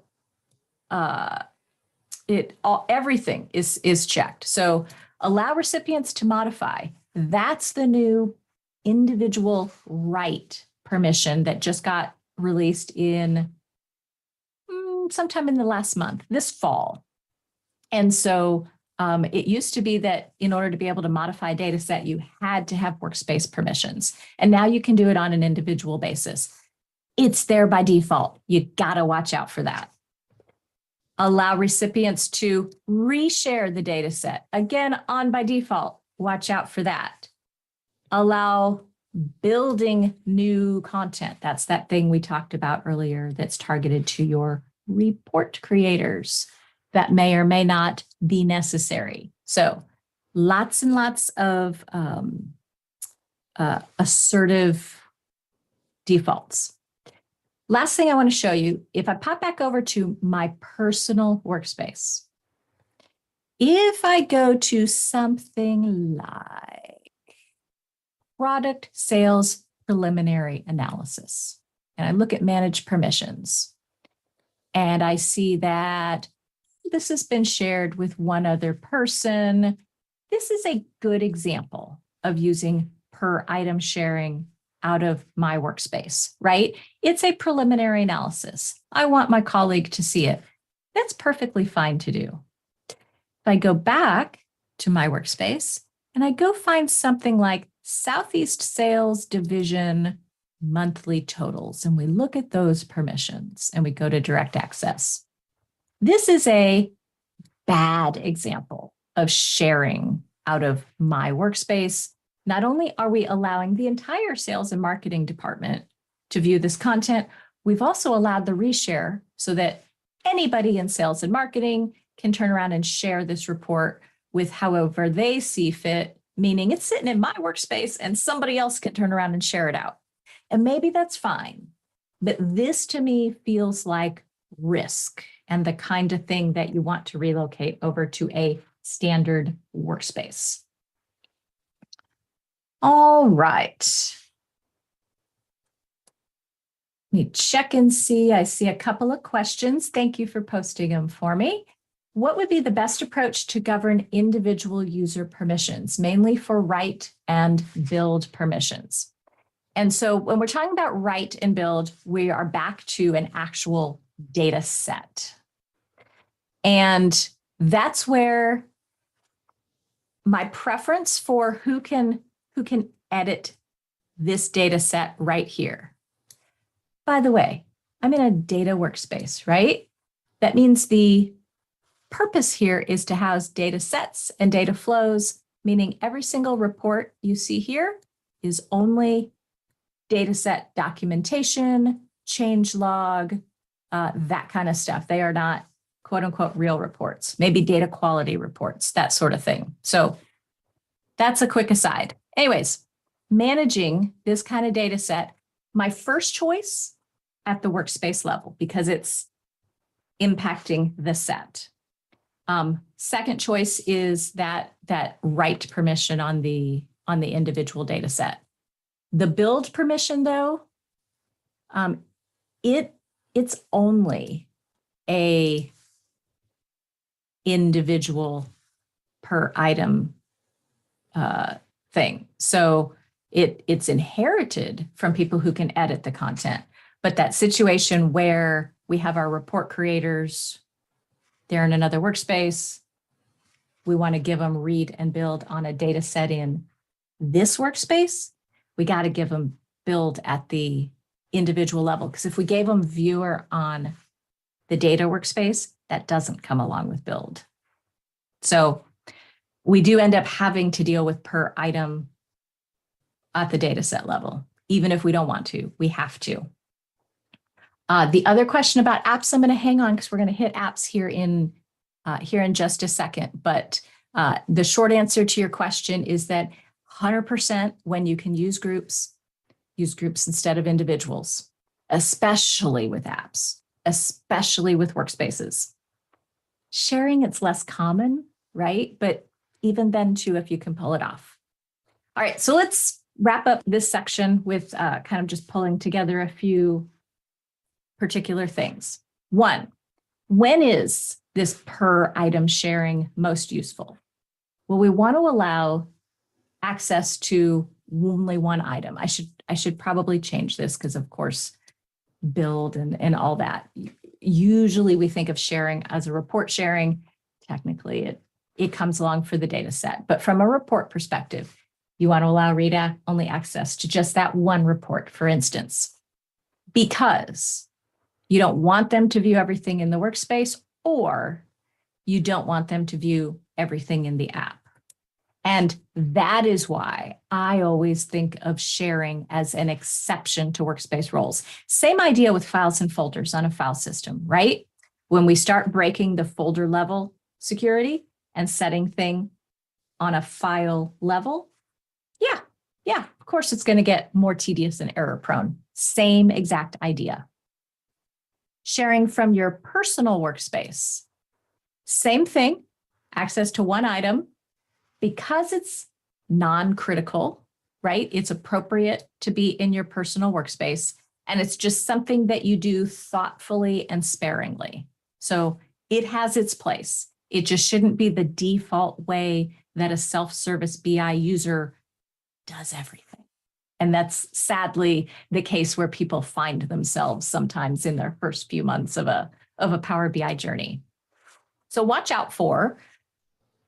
everything is checked. So allow recipients to modify. That's the new individual right permission that just got released in sometime in the last month, this fall. And so it used to be that in order to be able to modify a data set, you had to have workspace permissions. And now you can do it on an individual basis. It's there by default. You gotta watch out for that. Allow recipients to reshare the data set. Again, on by default, watch out for that. Allow building new content. That's that thing we talked about earlier that's targeted to your report creators that may or may not be necessary. So lots and lots of assertive defaults. Last thing I want to show you, if I pop back over to my personal workspace, if I go to something like product sales preliminary analysis, and I look at manage permissions, and I see that this has been shared with one other person. This is a good example of using per item sharing out of my workspace, right? It's a preliminary analysis. I want my colleague to see it. That's perfectly fine to do. If I go back to my workspace and I go find something like Southeast Sales Division monthly totals, and we look at those permissions and we go to direct access. This is a bad example of sharing out of my workspace. Not only are we allowing the entire sales and marketing department to view this content, we've also allowed the reshare so that anybody in sales and marketing can turn around and share this report with however they see fit, meaning it's sitting in my workspace and somebody else can turn around and share it out. And maybe that's fine, but this to me feels like risk and the kind of thing that you want to relocate over to a standard workspace. All right. Let me check and see. I see a couple of questions. Thank you for posting them for me. What would be the best approach to govern individual user permissions, mainly for write and build permissions? And so when we're talking about write and build, we are back to an actual data set. And that's where my preference for who can edit this data set right here. By the way, I'm in a data workspace, right? That means the purpose here is to house data sets and data flows, meaning every single report you see here is only data set documentation, change log, that kind of stuff. They are not quote unquote real reports, maybe data quality reports, that sort of thing. So that's a quick aside. Anyways, managing this kind of data set, my first choice at the workspace level, because it's impacting the set. Second choice is that write permission on the individual data set. The build permission though, it's only a individual per item thing. So it's inherited from people who can edit the content. But that situation where we have our report creators, they're in another workspace, we want to give them read and build on a data set in this workspace, we got to give them build at the individual level. Because if we gave them viewer on the data workspace, that doesn't come along with build. So we do end up having to deal with per item at the data set level. Even if we don't want to, we have to. The other question about apps, I'm going to hang on because we're going to hit apps here in just a second. But the short answer to your question is that 100% when you can use groups instead of individuals, especially with apps, especially with workspaces. Sharing, it's less common, right? But even then too, if you can pull it off. All right, so let's wrap up this section with kind of just pulling together a few particular things. One, when is this per item sharing most useful? Well, we want to allow access to only one item. I should probably change this because, of course, build and all that. Usually we think of sharing as a report sharing. Technically, it comes along for the data set. But from a report perspective, you want to allow read-only access to just that one report, for instance, because you don't want them to view everything in the workspace, or you don't want them to view everything in the app. And that is why I always think of sharing as an exception to workspace roles. Same idea with files and folders on a file system, right? When we start breaking the folder level security and setting thing on a file level, yeah, of course it's going to get more tedious and error prone. Same exact idea. Sharing from your personal workspace, same thing, access to one item. Because it's non-critical, right? It's appropriate to be in your personal workspace, and it's just something that you do thoughtfully and sparingly. So it has its place. It just shouldn't be the default way that a self-service BI user does everything. And that's sadly the case where people find themselves sometimes in their first few months of a Power BI journey. So watch out for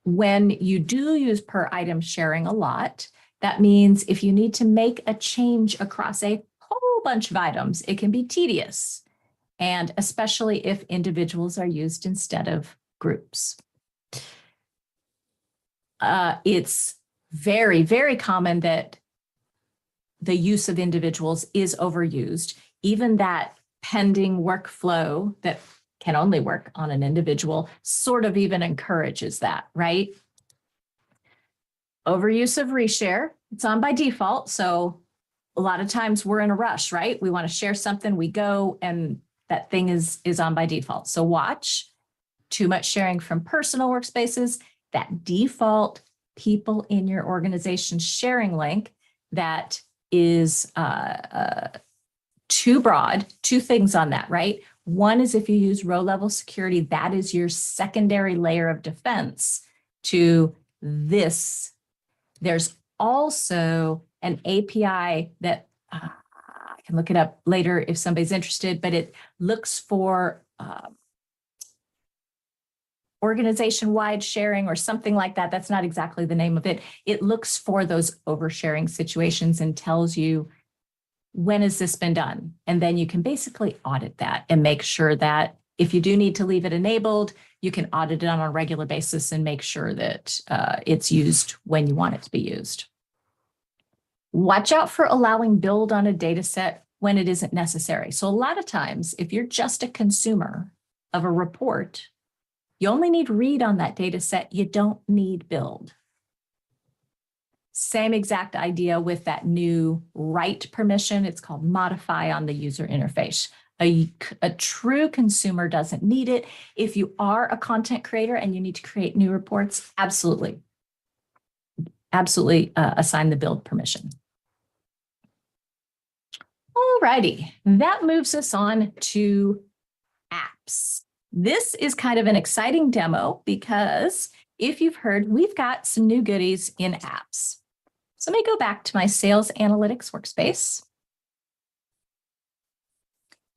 when you do use per item sharing a lot. That means if you need to make a change across a whole bunch of items, it can be tedious, and especially if individuals are used instead of groups. It's very, very common that the use of individuals is overused. Even that pending workflow that can only work on an individual sort of even encourages that, right? Overuse of reshare, it's on by default. So a lot of times we're in a rush, right? We want to share something, we go, and that thing is on by default. So watch too much sharing from personal workspaces, that default people in your organization sharing link that is too broad. Two things on that, right? One is if you use row level security, that is your secondary layer of defense to this. There's also an API that I can look it up later if somebody's interested, but it looks for organization-wide sharing or something like that. That's not exactly the name of it. It looks for those oversharing situations and tells you, when has this been done? And then you can basically audit that and make sure that if you do need to leave it enabled, you can audit it on a regular basis and make sure that it's used when you want it to be used. Watch out for allowing build on a data set when it isn't necessary. So a lot of times, if you're just a consumer of a report, you only need read on that data set. You don't need build. Same exact idea with that new write permission. It's called modify on the user interface. A true consumer doesn't need it. If you are a content creator and you need to create new reports, absolutely assign the build permission. Alrighty, that moves us on to apps. This is kind of an exciting demo because if you've heard, we've got some new goodies in apps. So let me go back to my Sales Analytics workspace.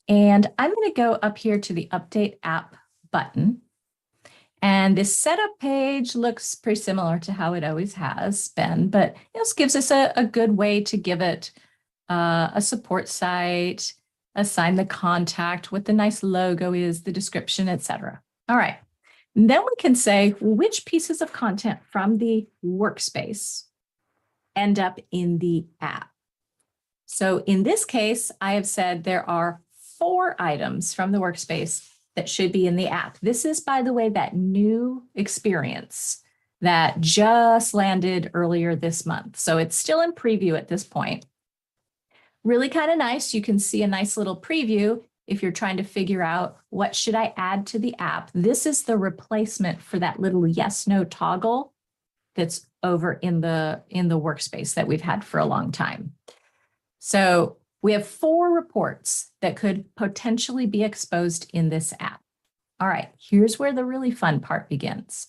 And I'm going to go up here to the Update App button. And this setup page looks pretty similar to how it always has been, but this gives us a good way to give it a support site, assign the contact, what the nice logo is, the description, etc. All right. And then we can say which pieces of content from the workspace end up in the app. So in this case, I have said there are 4 items from the workspace that should be in the app. This is, by the way, that new experience that just landed earlier this month. So it's still in preview at this point. Really kind of nice. You can see a nice little preview if you're trying to figure out what should I add to the app. This is the replacement for that little yes, no toggle that's over in the workspace that we've had for a long time. So we have 4 reports that could potentially be exposed in this app. All right, here's where the really fun part begins.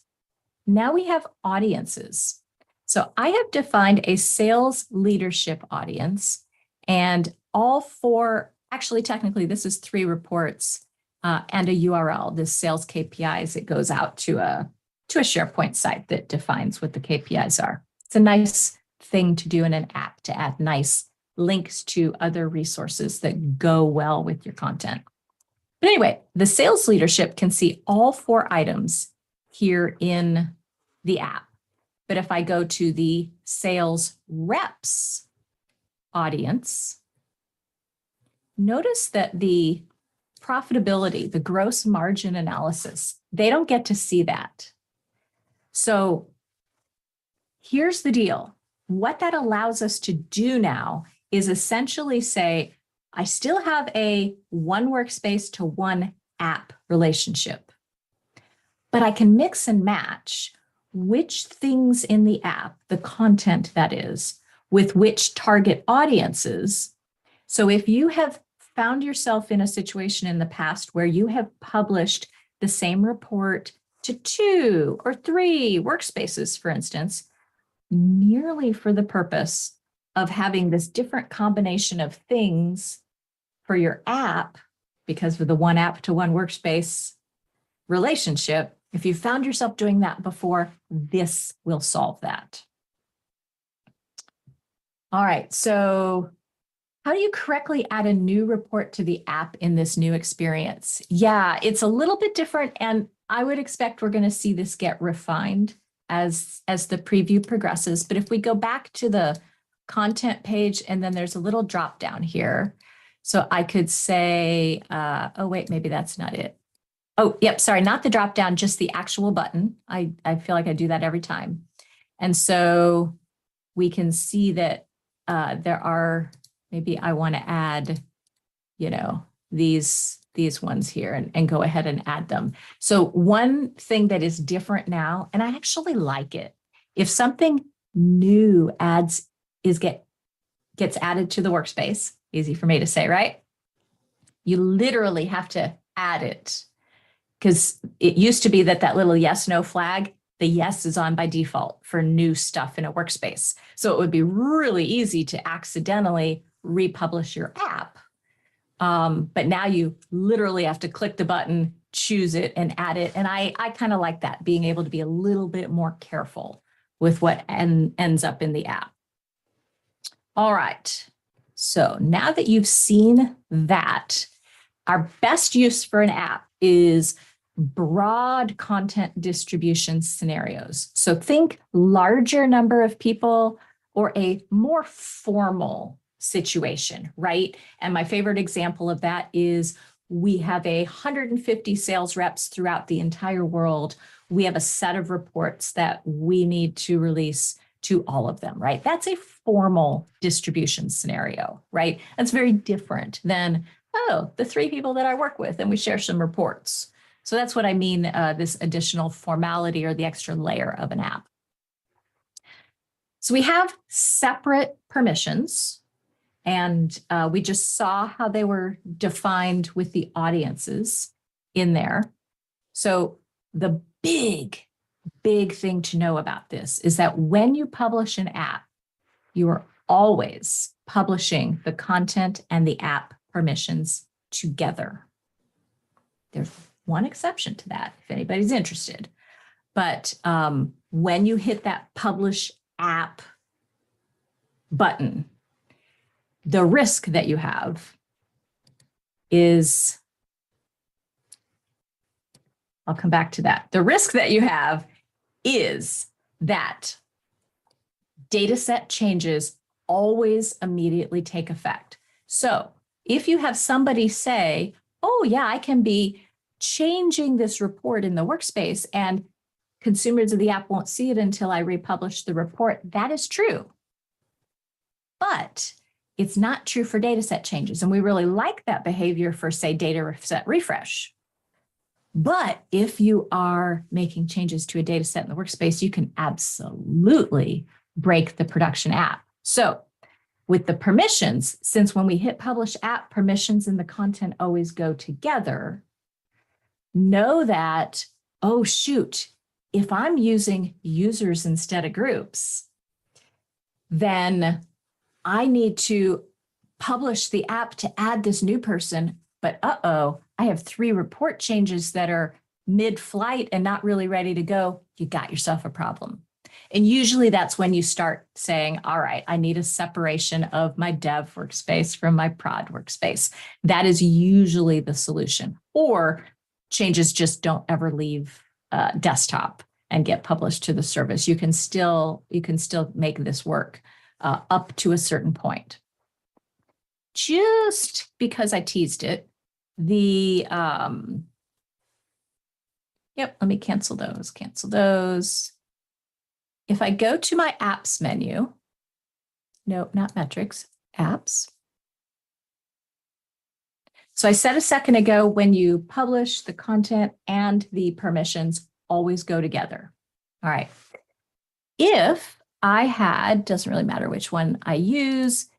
Now we have audiences. So I have defined a sales leadership audience, and all 4, actually technically this is 3 reports and a URL, this sales KPIs. It goes out to a SharePoint site that defines what the KPIs are. It's a nice thing to do in an app, to add nice links to other resources that go well with your content. But anyway, the sales leadership can see all 4 items here in the app. But if I go to the sales reps audience, notice that the profitability, the gross margin analysis, they don't get to see that. So here's the deal. What that allows us to do now is essentially say, I still have a one workspace to one app relationship, but I can mix and match which things in the app, the content that is, with which target audiences. So if you have found yourself in a situation in the past where you have published the same report to 2 or 3 workspaces, for instance, merely for the purpose of having this different combination of things for your app, because of the one app to one workspace relationship, if you found yourself doing that before, this will solve that. All right, so how do you correctly add a new report to the app in this new experience? Yeah, it's a little bit different, and I would expect we're going to see this get refined as the preview progresses. But if we go back to the content page, and then there's a little drop down here. So I could say, oh, wait, maybe that's not it. Oh, yep, sorry, not the drop down, just the actual button. I feel like I do that every time. And so we can see that there are, maybe I want to add, you know, these ones here and go ahead and add them. So one thing that is different now, and I actually like it, if something new gets added to the workspace, easy for me to say, right? You literally have to add it, because it used to be that little yes, no flag, the yes is on by default for new stuff in a workspace. So it would be really easy to accidentally republish your app. But now you literally have to click the button, choose it, and add it. And I kind of like that, being able to be a little bit more careful with what ends up in the app. All right. So now that you've seen that, our best use for an app is broad content distribution scenarios. So think larger number of people or a more formal situation, right? And my favorite example of that is we have 150 sales reps throughout the entire world. We have a set of reports that we need to release to all of them, right? That's a formal distribution scenario, right? That's very different than, oh, the 3 people that I work with and we share some reports. So that's what I mean, this additional formality or the extra layer of an app. So we have separate permissions, and we just saw how they were defined with the audiences in there. So the big thing to know about this is that when you publish an app, you are always publishing the content and the app permissions together. There's one exception to that, if anybody's interested. But when you hit that publish app button, the risk that you have is, I'll come back to that. The risk that you have is that data set changes always immediately take effect. So if you have somebody say, oh yeah, I can be changing this report in the workspace and consumers of the app won't see it until I republish the report, that is true. But it's not true for data set changes. And we really like that behavior for, say, data set refresh. But if you are making changes to a data set in the workspace, you can absolutely break the production app. So with the permissions, since when we hit publish app, permissions and the content always go together, know that, oh shoot, if I'm using users instead of groups, then I need to publish the app to add this new person, but uh-oh, I have 3 report changes that are mid-flight and not really ready to go. You got yourself a problem. And usually that's when you start saying, all right, I need a separation of my dev workspace from my prod workspace. That is usually the solution. Or changes just don't ever leave desktop and get published to the service. You can still make this work up to a certain point. Just because I teased it, the yep, let me cancel those. If I go to my apps menu, no, not metrics, apps. So I said a second ago, when you publish, the content and the permissions always go together. All right. If I had, doesn't really matter which one I use,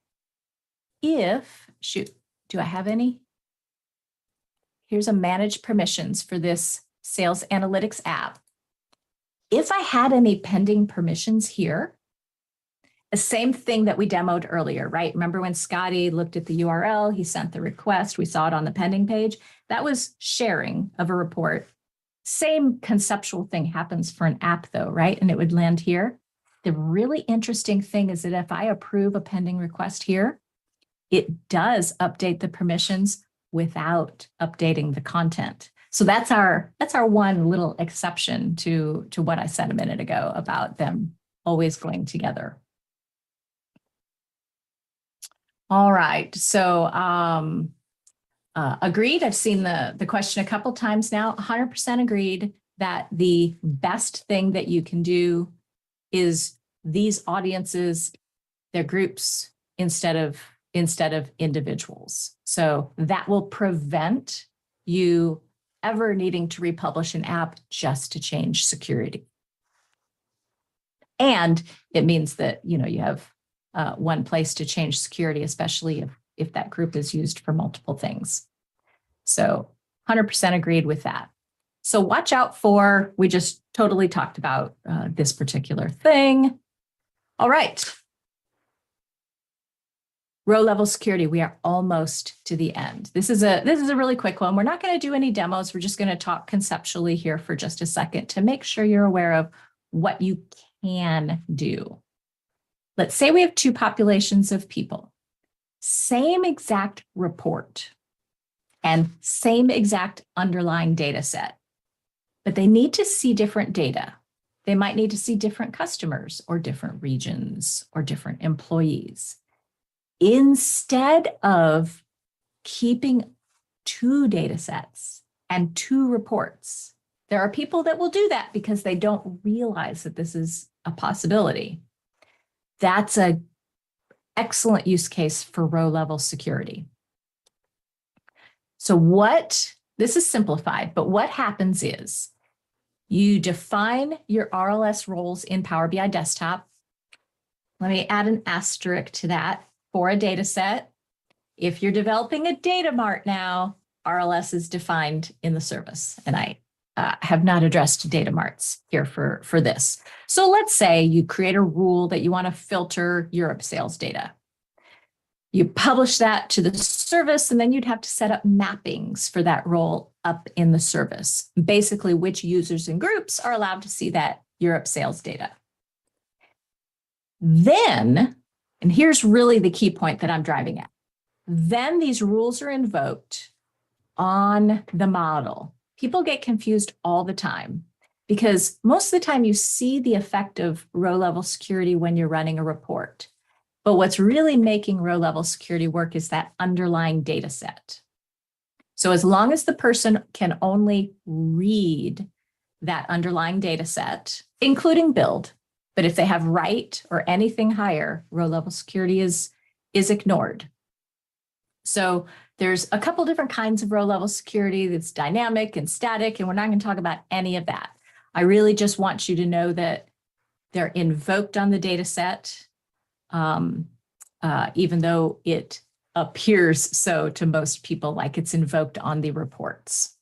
if, shoot, do I have any? Here's a manage permissions for this sales analytics app. If I had any pending permissions here, the same thing that we demoed earlier, right? Remember when Scotty looked at the URL, he sent the request, we saw it on the pending page. That was sharing of a report. Same conceptual thing happens for an app though, right? And it would land here. The really interesting thing is that if I approve a pending request here, it does update the permissions without updating the content. So that's our one little exception to what I said a minute ago about them always going together. All right, so agreed. I've seen the question a couple times now. 100% agreed that the best thing that you can do is these audiences, their groups instead of individuals. So that will prevent you ever needing to republish an app just to change security. And it means that, you know, you have one place to change security, especially if that group is used for multiple things. So 100% agreed with that. So watch out for, we just totally talked about this particular thing. All right. Row level security, we are almost to the end. This is a really quick one. We're not going to do any demos. We're just going to talk conceptually here for just a second to make sure you're aware of what you can do. Let's say we have 2 populations of people, same exact report and same exact underlying data set, but they need to see different data. They might need to see different customers or different regions or different employees. Instead of keeping 2 data sets and 2 reports, there are people that will do that because they don't realize that this is a possibility. That's an excellent use case for row level security. So this is simplified, but what happens is you define your RLS roles in Power BI Desktop. Let me add an asterisk to that. For a data set, if you're developing a data mart now, RLS is defined in the service. And I have not addressed data marts here for this. So let's say you create a rule that you want to filter Europe sales data. You publish that to the service, and then you'd have to set up mappings for that role up in the service. Basically, which users and groups are allowed to see that Europe sales data. Then, and here's really the key point that I'm driving at, then these rules are invoked on the model. People get confused all the time because most of the time you see the effect of row-level security when you're running a report. But what's really making row-level security work is that underlying data set. So as long as the person can only read that underlying data set, including build, but if they have write or anything higher, row-level security is ignored. So there's a couple different kinds of row-level security that's dynamic and static, and we're not going to talk about any of that. I really just want you to know that they're invoked on the data set, even though it appears so to most people, like it's invoked on the reports.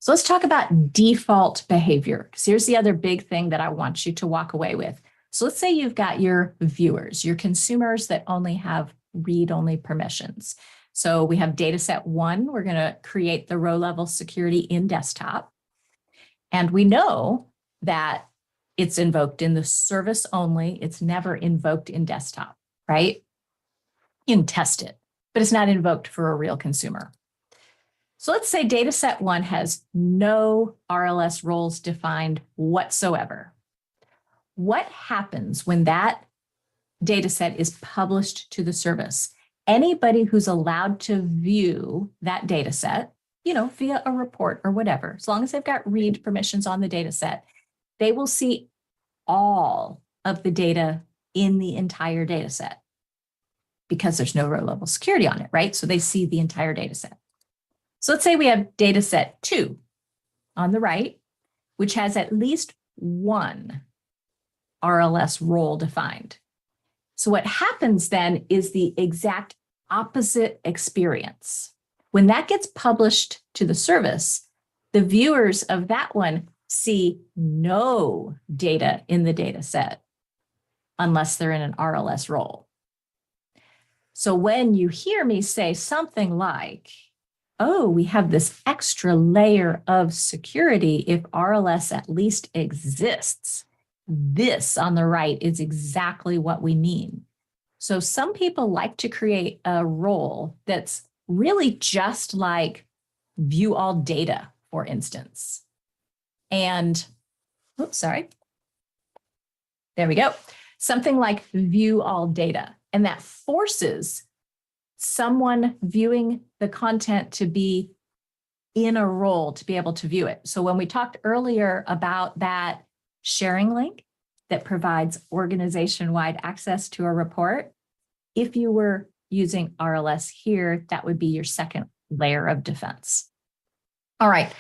So let's talk about default behavior, because here's the other big thing that I want you to walk away with. So let's say you've got your viewers, your consumers that only have read-only permissions. So we have data set 1. We're going to create the row-level security in desktop. And we know that it's invoked in the service only. It's never invoked in desktop, right? You can test it, but it's not invoked for a real consumer. So let's say data set 1 has no RLS roles defined whatsoever. What happens when that data set is published to the service? Anybody who's allowed to view that data set, via a report or whatever, as long as they've got read permissions on the data set, they will see all of the data in the entire data set because there's no row-level security on it, right? So they see the entire data set. So let's say we have data set 2 on the right, which has at least one RLS role defined. So what happens then is the exact opposite experience. When that gets published to the service, the viewers of that one see no data in the data set unless they're in an RLS role. So when you hear me say something like, oh, we have this extra layer of security if RLS at least exists, this on the right is exactly what we mean. So some people like to create a role that's really just like view all data, for instance. And, oops, sorry. There we go. Something like view all data. And that forces someone viewing the content to be in a role to be able to view it. So when we talked earlier about that sharing link that provides organization-wide access to a report, if you were using RLS here, that would be your second layer of defense. All right,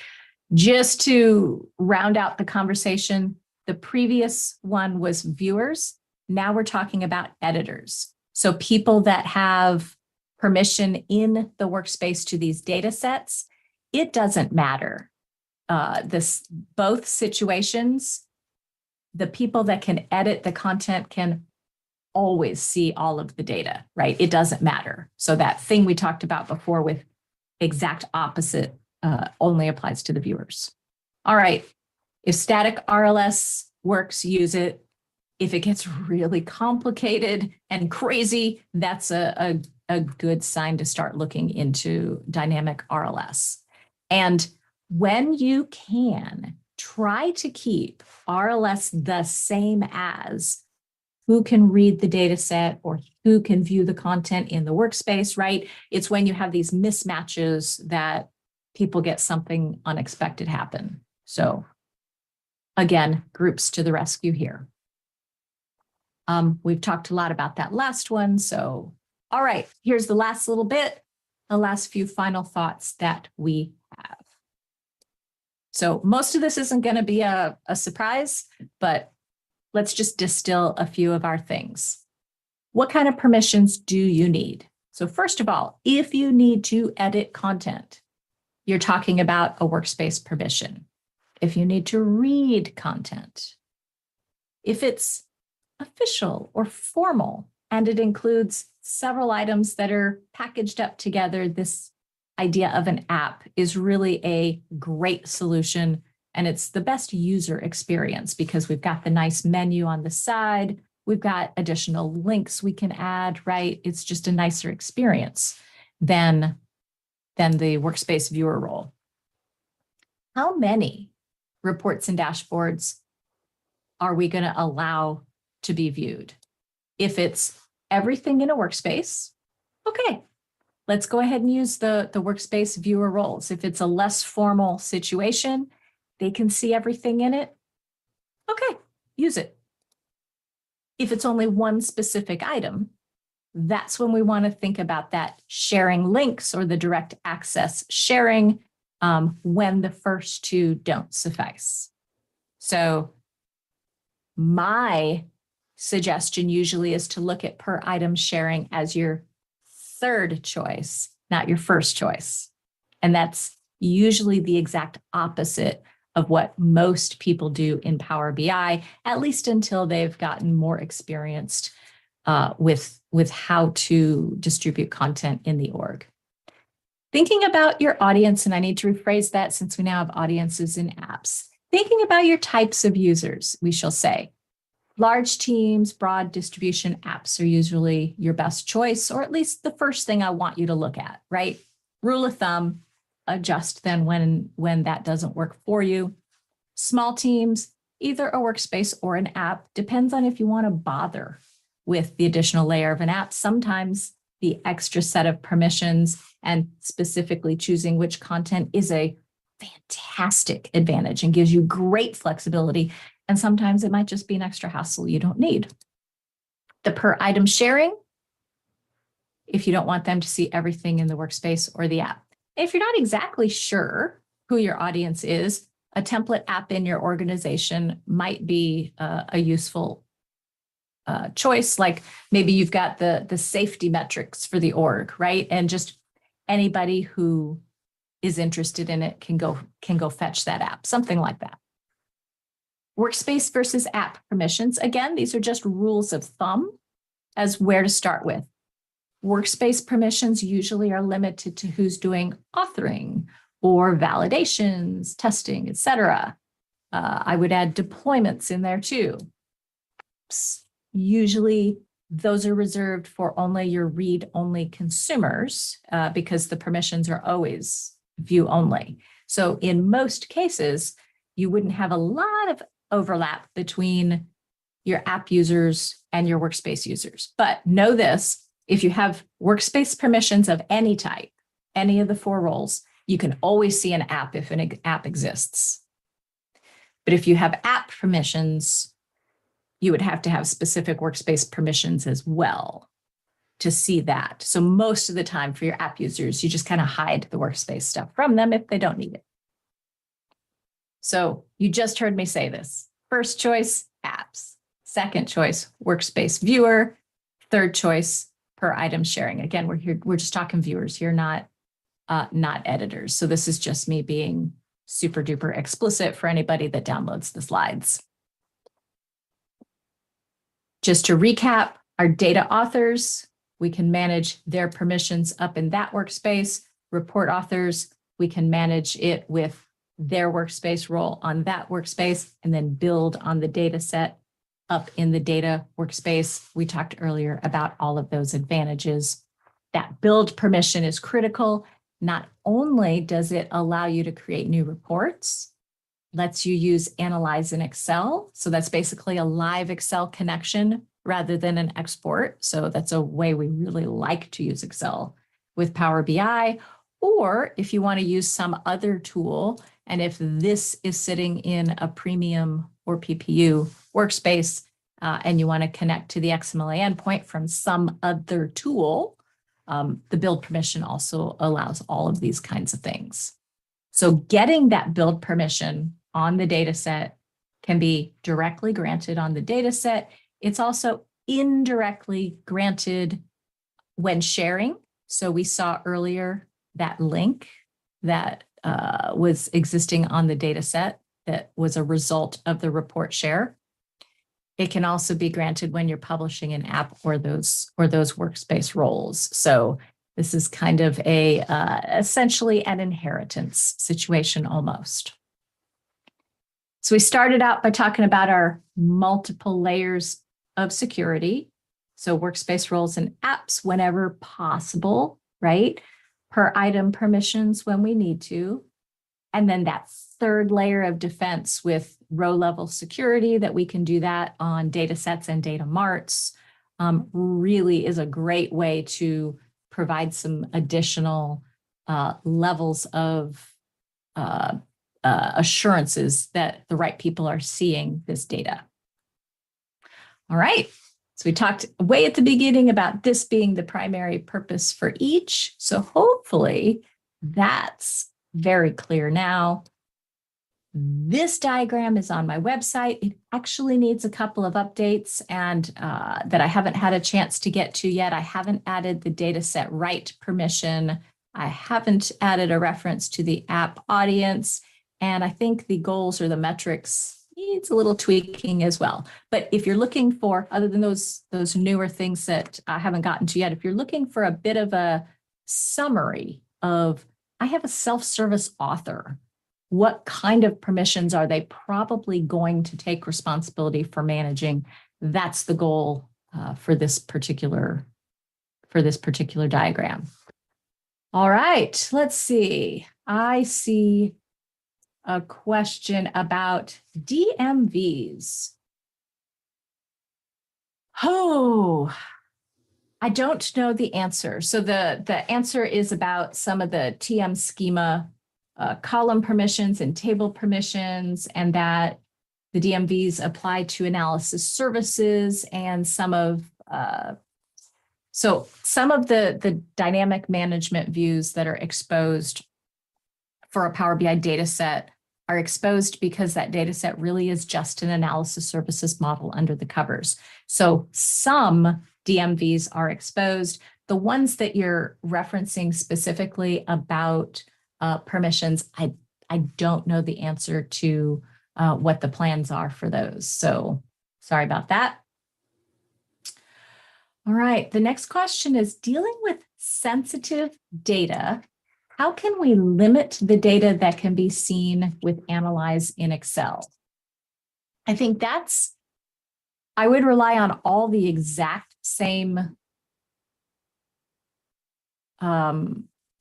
just to round out the conversation, the previous one was viewers. Now we're talking about editors. So people that have permission in the workspace to these data sets, it doesn't matter. Both situations, the people that can edit the content can always see all of the data, right? It doesn't matter. So that thing we talked about before with exact opposite only applies to the viewers. All right, if static RLS works, use it. If it gets really complicated and crazy, that's a good sign to start looking into dynamic RLS. And when you can, try to keep RLS the same as who can read the data set or who can view the content in the workspace, right? It's when you have these mismatches that people get something unexpected happen. So again, groups to the rescue here. We've talked a lot about that last one. So, all right, here's the last little bit, the last few final thoughts that we have. So most of this isn't going to be a surprise, but let's just distill a few of our things. What kind of permissions do you need? So first of all, if you need to edit content, you're talking about a workspace permission. If you need to read content, if it's official or formal, and it includes several items that are packaged up together, this idea of an app is really a great solution. And it's the best user experience because we've got the nice menu on the side. We've got additional links we can add, right? It's just a nicer experience than the workspace viewer role. How many reports and dashboards are we going to allow to be viewed? If it's everything in a workspace, okay, let's go ahead and use the workspace viewer roles. If it's a less formal situation, they can see everything in it, okay, use it. If it's only one specific item, that's when we want to think about that sharing links or the direct access sharing when the first two don't suffice. So my suggestion usually is to look at per item sharing as your third choice, not your first choice. And that's usually the exact opposite of what most people do in Power BI, at least until they've gotten more experienced with how to distribute content in the org. Thinking about your audience, and I need to rephrase that since we now have audiences in apps. Thinking about your types of users, we shall say. Large teams, broad distribution apps are usually your best choice, or at least the first thing I want you to look at, right? Rule of thumb, adjust then when that doesn't work for you. Small teams, either a workspace or an app, depends on if you want to bother with the additional layer of an app. Sometimes the extra set of permissions and specifically choosing which content is a fantastic advantage and gives you great flexibility. And sometimes it might just be an extra hassle you don't need. The per item sharing, if you don't want them to see everything in the workspace or the app. If you're not exactly sure who your audience is, a template app in your organization might be a useful choice. Like maybe you've got the safety metrics for the org, right? And just anybody who is interested in it can go fetch that app, something like that. Workspace versus app permissions. Again, these are just rules of thumb as where to start with. Workspace permissions usually are limited to who's doing authoring or validations, testing, etc. I would add deployments in there too. Usually those are reserved for only your read-only consumers because the permissions are always view-only. So in most cases, you wouldn't have a lot of overlap between your app users and your workspace users. But know this, if you have workspace permissions of any type, any of the four roles, you can always see an app if an app exists. But if you have app permissions, you would have to have specific workspace permissions as well to see that. So most of the time for your app users, you just kind of hide the workspace stuff from them if they don't need it. So you just heard me say this. First choice, apps. Second choice, workspace viewer. Third choice, per item sharing. Again, we're just talking viewers here, not editors. So this is just me being super duper explicit for anybody that downloads the slides. Just to recap, our data authors, we can manage their permissions up in that workspace. Report authors, we can manage it with their workspace role on that workspace and then build on the data set up in the data workspace. We talked earlier about all of those advantages. That build permission is critical. Not only does it allow you to create new reports, lets you use Analyze in Excel. So that's basically a live Excel connection rather than an export. So that's a way we really like to use Excel with Power BI. Or if you want to use some other tool, and if this is sitting in a premium or PPU workspace, and you want to connect to the XMLA endpoint from some other tool, the build permission also allows all of these kinds of things. So getting that build permission on the data set can be directly granted on the data set. It's also indirectly granted when sharing. So we saw earlier that link that was existing on the data set that was a result of the report share. It can also be granted when you're publishing an app or those workspace roles. So this is kind of a essentially an inheritance situation almost. So we started out by talking about our multiple layers of security. So workspace roles and apps whenever possible, right? Per item permissions when we need to. And then that third layer of defense with row level security that we can do that on data sets and data marts really is a great way to provide some additional levels of assurances that the right people are seeing this data. All right. So we talked way at the beginning about this being the primary purpose for each. So hopefully that's very clear now. This diagram is on my website. It actually needs a couple of updates and that I haven't had a chance to get to yet. I haven't added the dataset right permission. I haven't added a reference to the app audience. And I think the goals or the metrics needs a little tweaking as well. But if you're looking for, other than those newer things that I haven't gotten to yet, if you're looking for a bit of a summary of, I have a self-service author, what kind of permissions are they probably going to take responsibility for managing? That's the goal for this particular diagram. All right, let's see. I see a question about DMVs. Oh, I don't know the answer. So the answer is about some of the TM schema column permissions and table permissions, and that the DMVs apply to analysis services and some of the dynamic management views that are exposed for a Power BI data set are exposed because that data set really is just an analysis services model under the covers. So some DMVs are exposed. The ones that you're referencing specifically about permissions, I don't know the answer to what the plans are for those. So sorry about that. All right, the next question is dealing with sensitive data. How can we limit the data that can be seen with Analyze in Excel? I think I would rely on all the exact same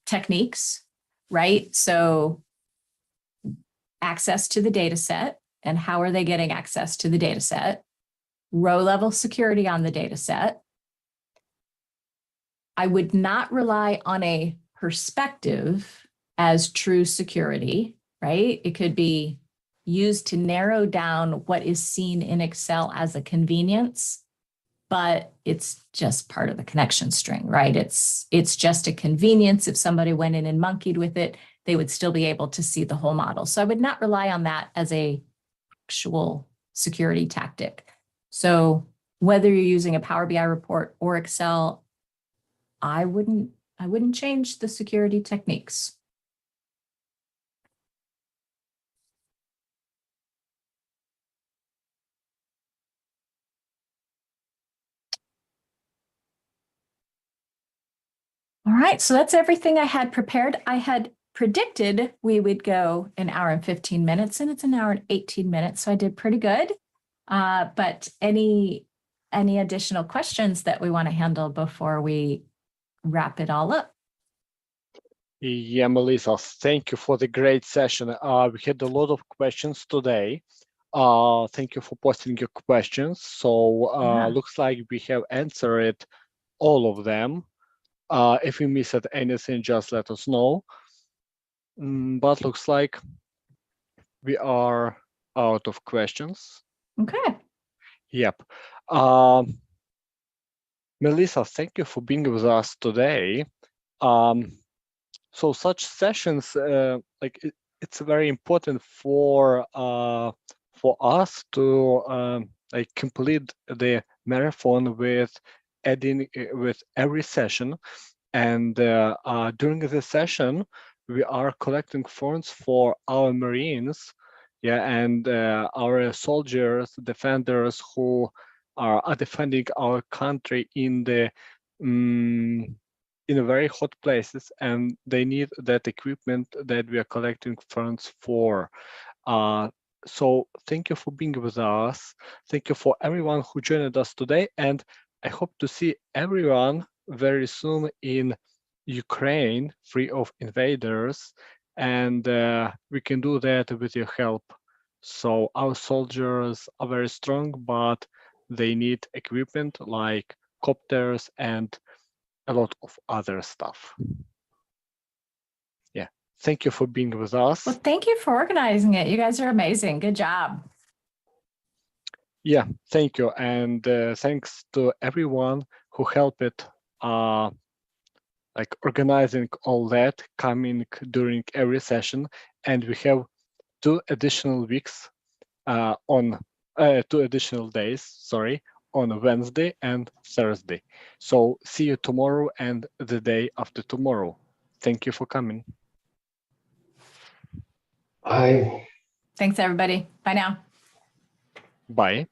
techniques, right? So access to the data set, and how are they getting access to the data set? Row level security on the data set. I would not rely on a perspective as true security, right? It could be used to narrow down what is seen in Excel as a convenience, but it's just part of the connection string, right? It's just a convenience. If somebody went in and monkeyed with it, they would still be able to see the whole model. So I would not rely on that as a actual security tactic. So whether you're using a Power BI report or Excel, I wouldn't change the security techniques. All right, so that's everything I had prepared. I had predicted we would go an hour and 15 minutes, and it's an hour and 18 minutes, so I did pretty good. But any additional questions that we want to handle before we wrap it all up? Yeah, Melissa, thank you for the great session. We had a lot of questions today. Thank you for posting your questions. So looks like we have answered all of them. If we missed anything, just let us know. But looks like we are out of questions. Okay. Yep. Melissa, thank you for being with us today. So such sessions, it's very important for us to complete the marathon with adding with every session. And during the session, we are collecting funds for our Marines, yeah, and our soldiers, defenders who are defending our country in the in very hot places, and they need that equipment that we are collecting funds for. So thank you for being with us. Thank you for everyone who joined us today, and I hope to see everyone very soon in Ukraine, free of invaders, and we can do that with your help. So our soldiers are very strong, but they need equipment like copters and a lot of other stuff. Yeah, thank you for being with us. Well, thank you for organizing it. You guys are amazing. Good job. Yeah, thank you. And thanks to everyone who helped it, like organizing all that, coming during every session. And we have 2 additional weeks on 2 additional days, sorry, on Wednesday and Thursday. So see you tomorrow and the day after tomorrow. Thank you for coming. Bye. Thanks, everybody. Bye now. Bye.